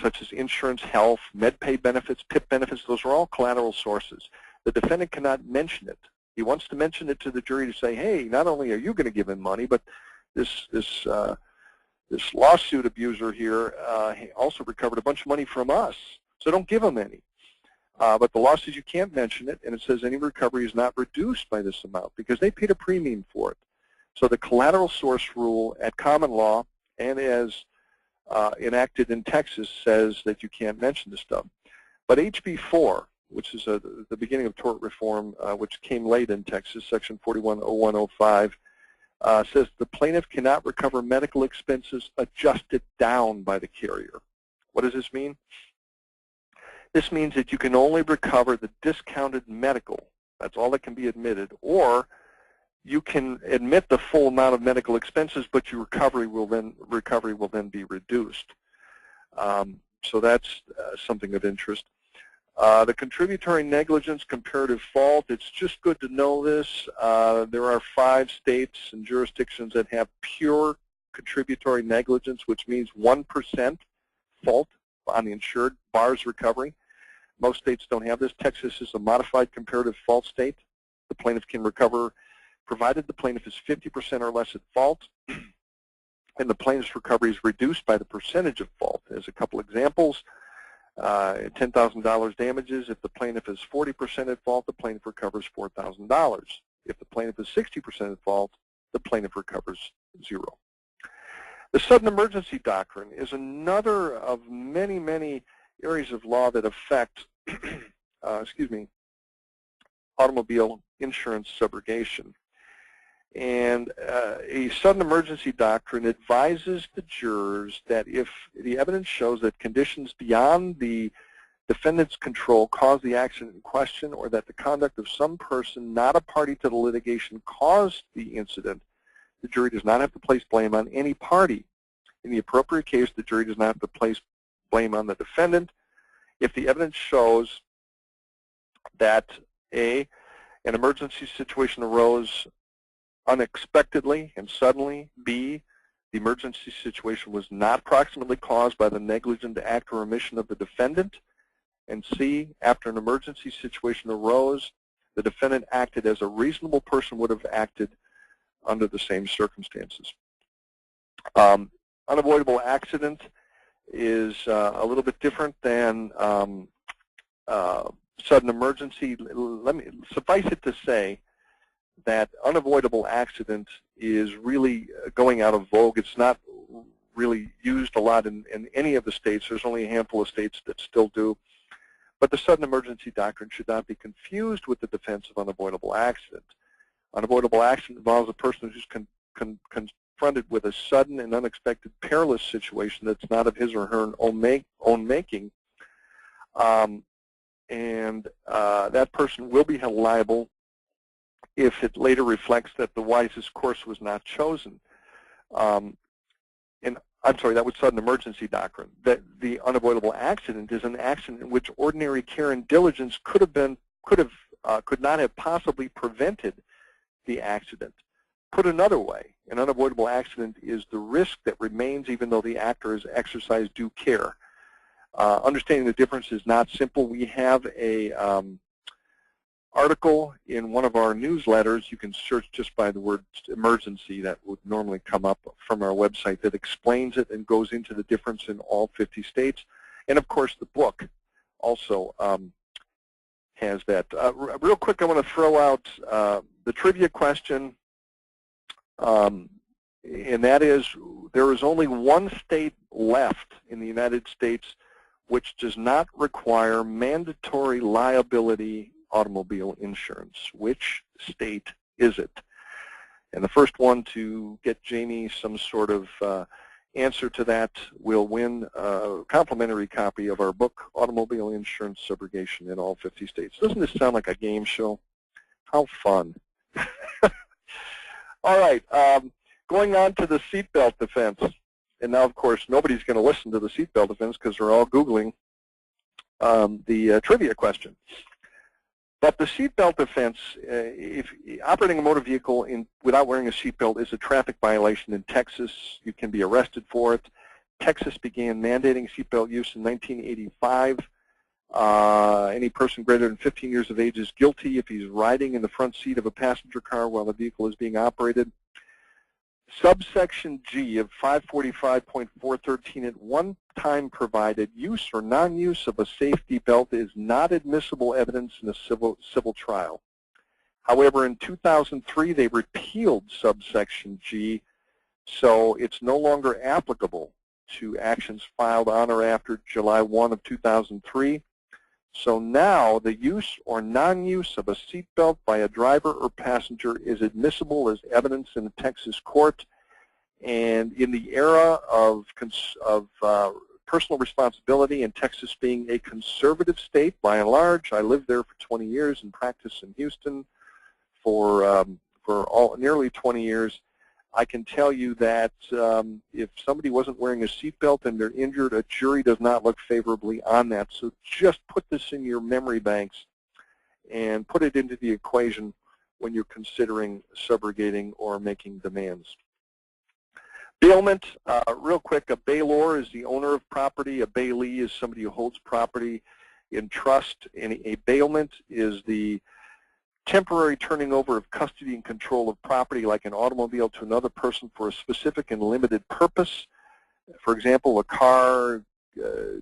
such as insurance, health, MedPay benefits, PIP benefits. Those are all collateral sources. The defendant cannot mention it. He wants to mention it to the jury to say, hey, not only are you going to give him money, but this lawsuit abuser here also recovered a bunch of money from us, so don't give him any. But the law says you can't mention it, and it says any recovery is not reduced by this amount because they paid a premium for it. So the collateral source rule at common law and as enacted in Texas says that you can't mention this stuff. But HB 4, which is the beginning of tort reform, which came late in Texas, Section 410105, says the plaintiff cannot recover medical expenses adjusted down by the carrier. What does this mean? This means that you can only recover the discounted medical. That's all that can be admitted. Or you can admit the full amount of medical expenses, but your recovery will then be reduced. So that's something of interest. The contributory negligence, comparative fault, it's just good to know this. There are 5 states and jurisdictions that have pure contributory negligence, which means 1% fault on the insured bars recovery. Most states don't have this. Texas is a modified comparative fault state. The plaintiff can recover provided the plaintiff is 50% or less at fault, and the plaintiff's recovery is reduced by the percentage of fault. As a couple examples, $10,000 damages. If the plaintiff is 40% at fault, the plaintiff recovers $4,000. If the plaintiff is 60% at fault, the plaintiff recovers 0. The sudden emergency doctrine is another of many, many areas of law that affect automobile insurance subrogation. And a sudden emergency doctrine advises the jurors that if the evidence shows that conditions beyond the defendant's control caused the accident in question, or that the conduct of some person not a party to the litigation caused the incident, the jury does not have to place blame on any party. In the appropriate case, the jury does not have to place blame on the defendant if the evidence shows that A, an emergency situation arose unexpectedly and suddenly, B, the emergency situation was not proximately caused by the negligent act or omission of the defendant, and C, after an emergency situation arose, the defendant acted as a reasonable person would have acted under the same circumstances. Unavoidable accident is a little bit different than sudden emergency. Suffice it to say that unavoidable accident is really going out of vogue. It's not really used a lot in any of the states. There's only a handful of states that still do. But the sudden emergency doctrine should not be confused with the defense of unavoidable accident. Unavoidable accident involves a person who's confronted with a sudden and unexpected perilous situation that's not of his or her own making, and that person will be held liable if it later reflects that the wisest course was not chosen. And I'm sorry, that was sudden emergency doctrine. That the unavoidable accident is an accident in which ordinary care and diligence could not have possibly prevented the accident. Put another way, an unavoidable accident is the risk that remains even though the actor has exercised due care. Understanding the difference is not simple. We have a article in one of our newsletters. You can search just by the word emergency that would normally come up from our website that explains it and goes into the difference in all 50 states. And of course the book also has that. Real quick, I want to throw out the trivia question, and that is there is only one state left in the United States which does not require mandatory liability automobile insurance. Which state is it? And the first one to get Jamie some sort of answer to that will win a complimentary copy of our book, Automobile Insurance Subrogation in All 50 States. Doesn't this sound like a game show? How fun. All right, going on to the seatbelt defense. And now, of course, nobody's going to listen to the seatbelt defense because they're all Googling the trivia question. But the seatbelt defense, if operating a motor vehicle without wearing a seatbelt is a traffic violation in Texas, you can be arrested for it. Texas began mandating seatbelt use in 1985. Any person greater than 15 years of age is guilty if he's riding in the front seat of a passenger car while the vehicle is being operated. Subsection G of 545.413 at one time provided use or non-use of a safety belt is not admissible evidence in a civil trial. However, in 2003, they repealed subsection G, so it's no longer applicable to actions filed on or after July 1 of 2003. So now the use or non-use of a seatbelt by a driver or passenger is admissible as evidence in a Texas court. And in the era of personal responsibility and Texas being a conservative state by and large, I lived there for 20 years and practiced in Houston for nearly 20 years. I can tell you that if somebody wasn't wearing a seatbelt and they're injured, a jury does not look favorably on that. So just put this in your memory banks and put it into the equation when you're considering subrogating or making demands. Bailment, real quick, a bailor is the owner of property. A bailee is somebody who holds property in trust. And a bailment is the temporary turning over of custody and control of property, like an automobile, to another person for a specific and limited purpose. For example, a car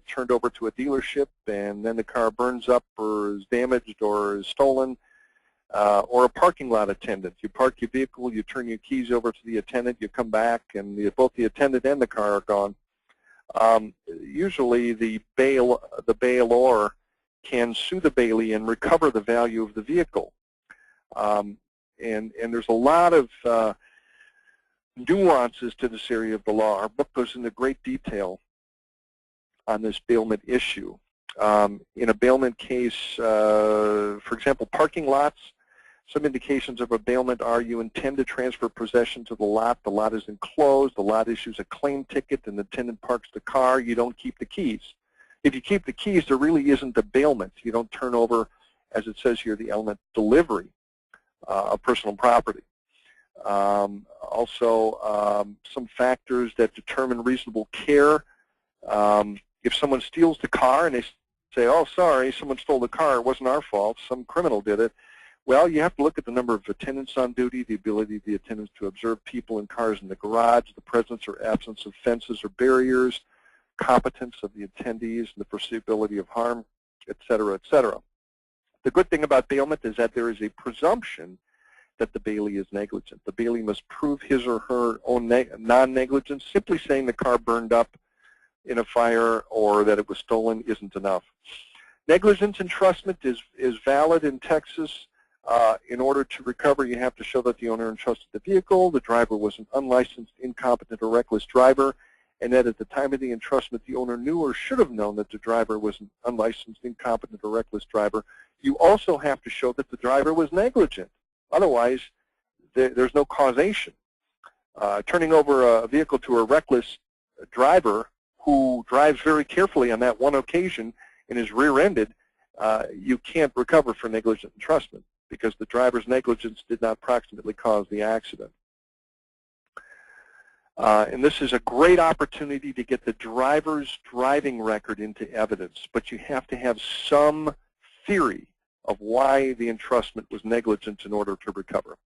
turned over to a dealership and then the car burns up or is damaged or is stolen, or a parking lot attendant. You park your vehicle, you turn your keys over to the attendant, you come back, and both the attendant and the car are gone. Usually the bailor can sue the bailee and recover the value of the vehicle. And there's a lot of nuances to this area of the law. Our book goes into great detail on this bailment issue. In a bailment case, for example, parking lots, some indications of a bailment are you intend to transfer possession to the lot is enclosed, the lot issues a claim ticket, and the tenant parks the car, you don't keep the keys. If you keep the keys, there really isn't a bailment. You don't turn over, as it says here, the element delivery of personal property. Also, some factors that determine reasonable care. If someone steals the car and they say, oh, sorry, someone stole the car, it wasn't our fault, some criminal did it, well, you have to look at the number of attendants on duty, the ability of the attendants to observe people and cars in the garage, the presence or absence of fences or barriers, competence of the attendees, and the foreseeability of harm, et cetera, et cetera. The good thing about bailment is that there is a presumption that the bailee is negligent. The bailee must prove his or her own non-negligence. Simply saying the car burned up in a fire or that it was stolen isn't enough. Negligence entrustment is valid in Texas. In order to recover, you have to show that the owner entrusted the vehicle, the driver was an unlicensed, incompetent, or reckless driver, and that at the time of the entrustment, the owner knew or should have known that the driver was an unlicensed, incompetent, or reckless driver. You also have to show that the driver was negligent. Otherwise, there's no causation. Turning over a vehicle to a reckless driver who drives very carefully on that one occasion and is rear-ended, you can't recover for negligent entrustment because the driver's negligence did not proximately cause the accident. And this is a great opportunity to get the driver's driving record into evidence, but you have to have some theory of why the entrustment was negligent in order to recover.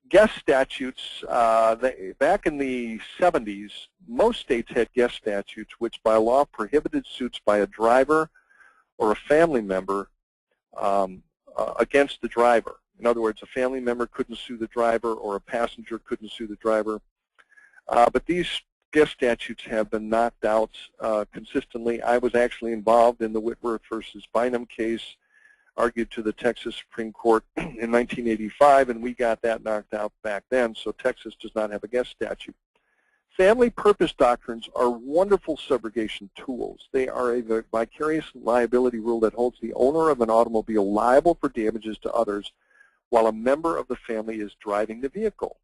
Guest statutes, back in the 70s, most states had guest statutes which by law prohibited suits by a driver or a family member against the driver. In other words, a family member couldn't sue the driver or a passenger couldn't sue the driver. But these guest statutes have been knocked out consistently. I was actually involved in the Whitworth versus Bynum case, argued to the Texas Supreme Court in 1985, and we got that knocked out back then, so Texas does not have a guest statute. Family purpose doctrines are wonderful subrogation tools. They are a vicarious liability rule that holds the owner of an automobile liable for damages to others while a member of the family is driving the vehicle.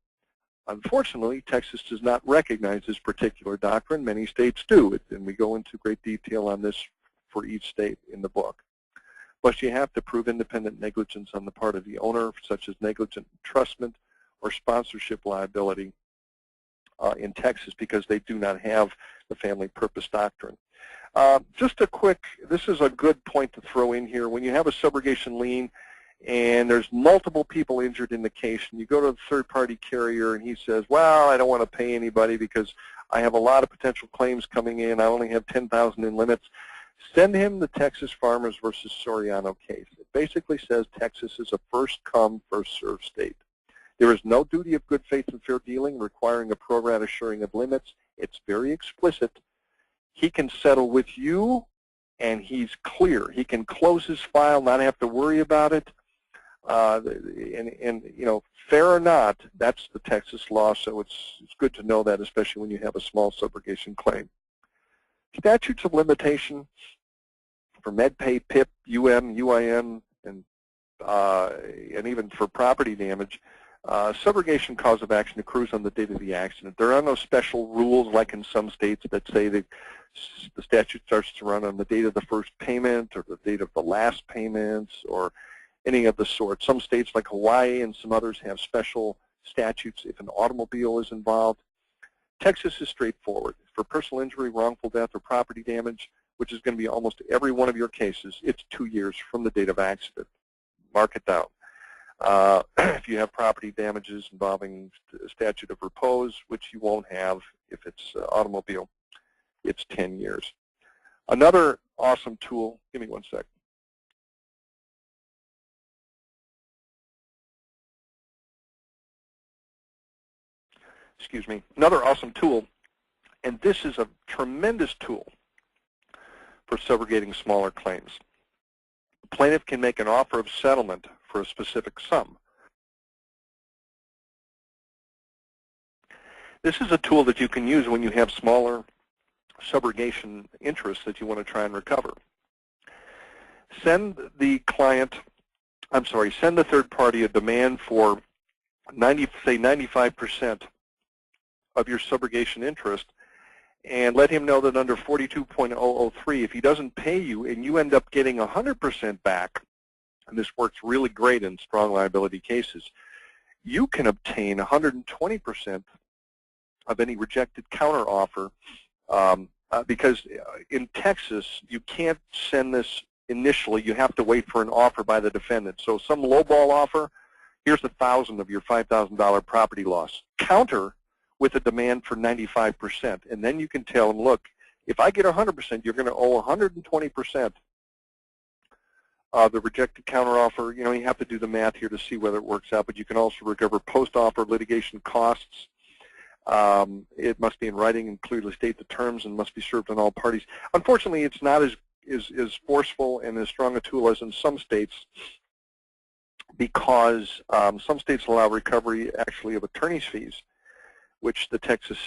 Unfortunately, Texas does not recognize this particular doctrine. Many states do, and we go into great detail on this for each state in the book. Plus, you have to prove independent negligence on the part of the owner, such as negligent entrustment or sponsorship liability in Texas, because they do not have the family purpose doctrine. Just a quick, this is a good point to throw in here. When you have a subrogation lien and there's multiple people injured in the case, and you go to the third-party carrier and he says, well, I don't want to pay anybody because I have a lot of potential claims coming in. I only have $10,000 in limits. Send him the Texas Farmers versus Soriano case. It basically says Texas is a first-come, first-served state. There is no duty of good faith and fair dealing requiring a pro rata sharing of limits. It's very explicit. He can settle with you, and he's clear. He can close his file, not have to worry about it. And you know, fair or not, that's the Texas law, so it's good to know that, especially when you have a small subrogation claim. Statutes of limitation for MedPay, PIP, UM, UIM, and even for property damage, Subrogation cause of action accrues on the date of the accident. There are no special rules like in some states that say that the statute starts to run on the date of the first payment or the date of the last payments or any of the sort. Some states like Hawaii and some others have special statutes if an automobile is involved. Texas is straightforward. For personal injury, wrongful death, or property damage, which is going to be almost every one of your cases, it's 2 years from the date of accident. Mark it down. If you have property damages involving statute of repose, which you won't have if it's automobile, it's 10 years. Another awesome tool, give me one sec. Excuse me. Another awesome tool, and this is a tremendous tool for subrogating smaller claims. The plaintiff can make an offer of settlement for a specific sum. This is a tool that you can use when you have smaller subrogation interests that you want to try and recover. Send the third party a demand for say 95% of your subrogation interest, and let him know that under 42.003, if he doesn't pay you and you end up getting 100% back, and this works really great in strong liability cases, you can obtain 120% of any rejected counteroffer, because in Texas, you can't send this initially. You have to wait for an offer by the defendant. So some lowball offer, here's $1,000 of your $5,000 property loss. Counter with a demand for 95%. And then you can tell them, look, if I get 100%, you're going to owe 120% of the rejected counteroffer. You know, you have to do the math here to see whether it works out, but you can also recover post-offer litigation costs. It must be in writing and clearly state the terms and must be served on all parties. Unfortunately, it's not as forceful and as strong a tool as in some states, because some states allow recovery actually of attorney's fees, which the Texas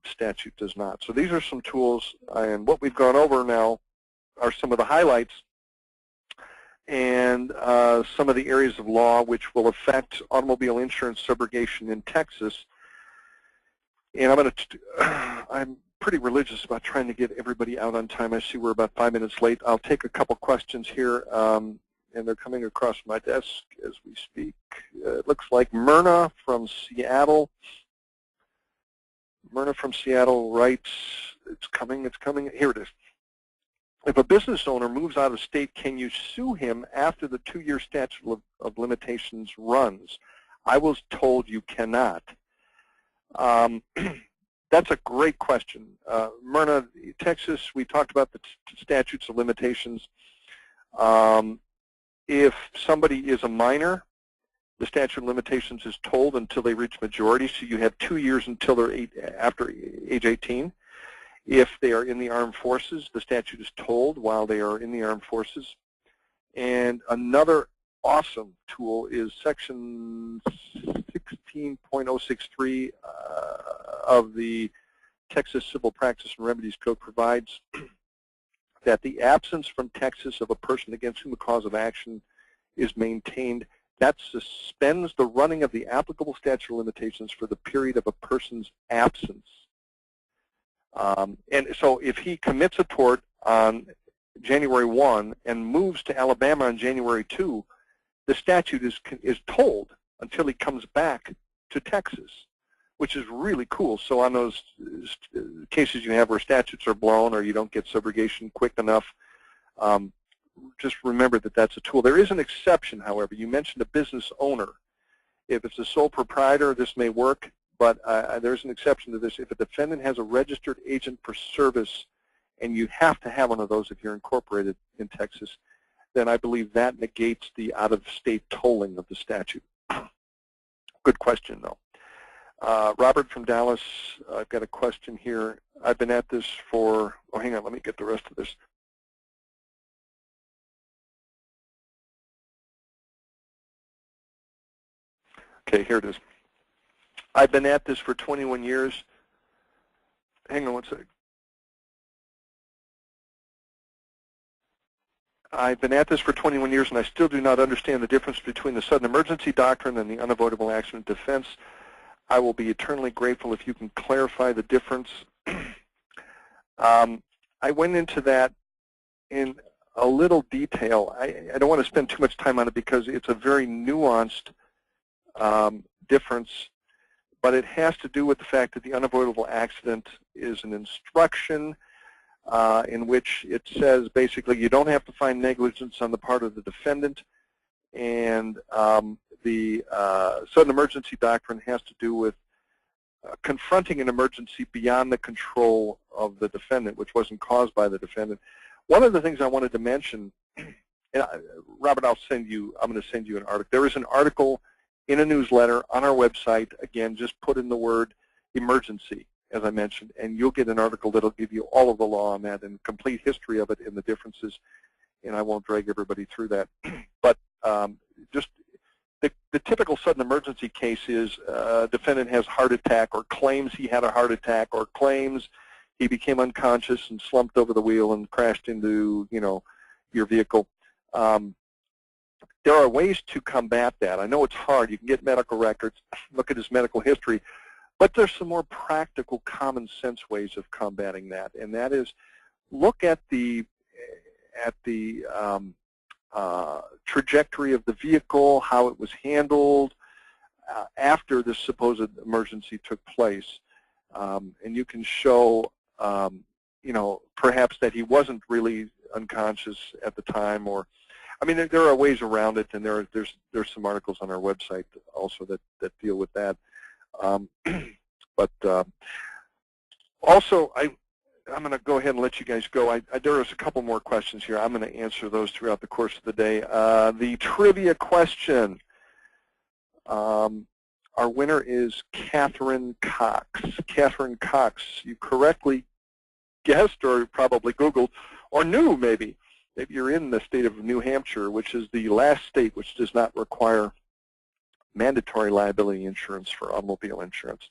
statute does not. So these are some tools, and what we've gone over now are some of the highlights and some of the areas of law which will affect automobile insurance subrogation in Texas. And I'm pretty religious about trying to get everybody out on time. I see we're about 5 minutes late. I'll take a couple questions here, and they're coming across my desk as we speak. It looks like Myrna from Seattle. Myrna from Seattle writes, it's coming. Here it is. If a business owner moves out of state, can you sue him after the 2-year statute of limitations runs? I was told you cannot. That's a great question. Myrna, Texas, we talked about the statutes of limitations. If somebody is a minor, the statute of limitations is told until they reach majority, so you have 2 years until they're after age 18. If they are in the armed forces, the statute is told while they are in the armed forces. And another awesome tool is Section 16.063 of the Texas Civil Practice and Remedies Code provides that the absence from Texas of a person against whom a cause of action is maintained, that suspends the running of the applicable statute of limitations for the period of a person's absence. And so if he commits a tort on January 1 and moves to Alabama on January 2, the statute is told until he comes back to Texas, which is really cool. So on those cases you have where statutes are blown or you don't get subrogation quick enough, just remember that that's a tool. There is an exception, however. You mentioned a business owner. If it's a sole proprietor, this may work, but there's an exception to this. If a defendant has a registered agent for service, and you have to have one of those if you're incorporated in Texas, then I believe that negates the out-of-state tolling of the statute. Good question, though. Robert from Dallas, I've got a question here. I've been at this for, oh, hang on, let me get the rest of this. Okay, here it is. I've been at this for 21 years. Hang on one second. I've been at this for 21 years, and I still do not understand the difference between the sudden emergency doctrine and the unavoidable accident defense. I will be eternally grateful if you can clarify the difference. I went into that in a little detail. I don't want to spend too much time on it because it's a very nuanced difference, but it has to do with the fact that the unavoidable accident is an instruction in which it says basically you don't have to find negligence on the part of the defendant, and the sudden emergency doctrine has to do with confronting an emergency beyond the control of the defendant, which wasn't caused by the defendant. One of the things I wanted to mention, and Robert, I'm going to send you an article. There is an article in a newsletter on our website. Again, just put in the word emergency, as I mentioned, and you'll get an article that'll give you all of the law on that and complete history of it and the differences, and I won't drag everybody through that. But just the typical sudden emergency case is a defendant has a heart attack or claims he had a heart attack or claims he became unconscious and slumped over the wheel and crashed into, your vehicle. There are ways to combat that. I know it's hard. You can get medical records, look at his medical history, but there's some more practical, common sense ways of combating that, and that is look at the trajectory of the vehicle, how it was handled after this supposed emergency took place, and you can show, perhaps that he wasn't really unconscious at the time, or, I mean, there are ways around it, and there's some articles on our website also that deal with that. But also, I'm going to go ahead and let you guys go. There is a couple more questions here. I'm going to answer those throughout the course of the day. The trivia question. Our winner is Catherine Cox. Catherine Cox, you correctly guessed or probably Googled or knew maybe. Maybe you're in the state of New Hampshire, which is the last state which does not require mandatory liability insurance for automobile insurance.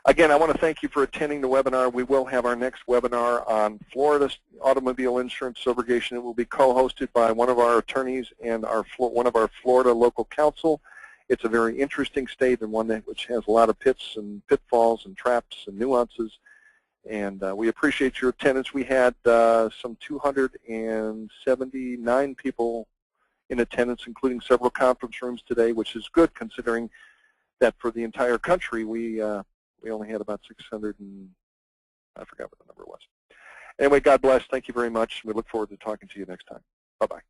Again, I want to thank you for attending the webinar. We will have our next webinar on Florida automobile insurance subrogation. It will be co-hosted by one of our attorneys and one of our Florida local counsel. It's a very interesting state and one which has a lot of pits and pitfalls and traps and nuances. And we appreciate your attendance. We had some 279 people in attendance, including several conference rooms today, which is good considering that for the entire country we only had about 600 and I forgot what the number was. Anyway, God bless. Thank you very much. We look forward to talking to you next time. Bye-bye.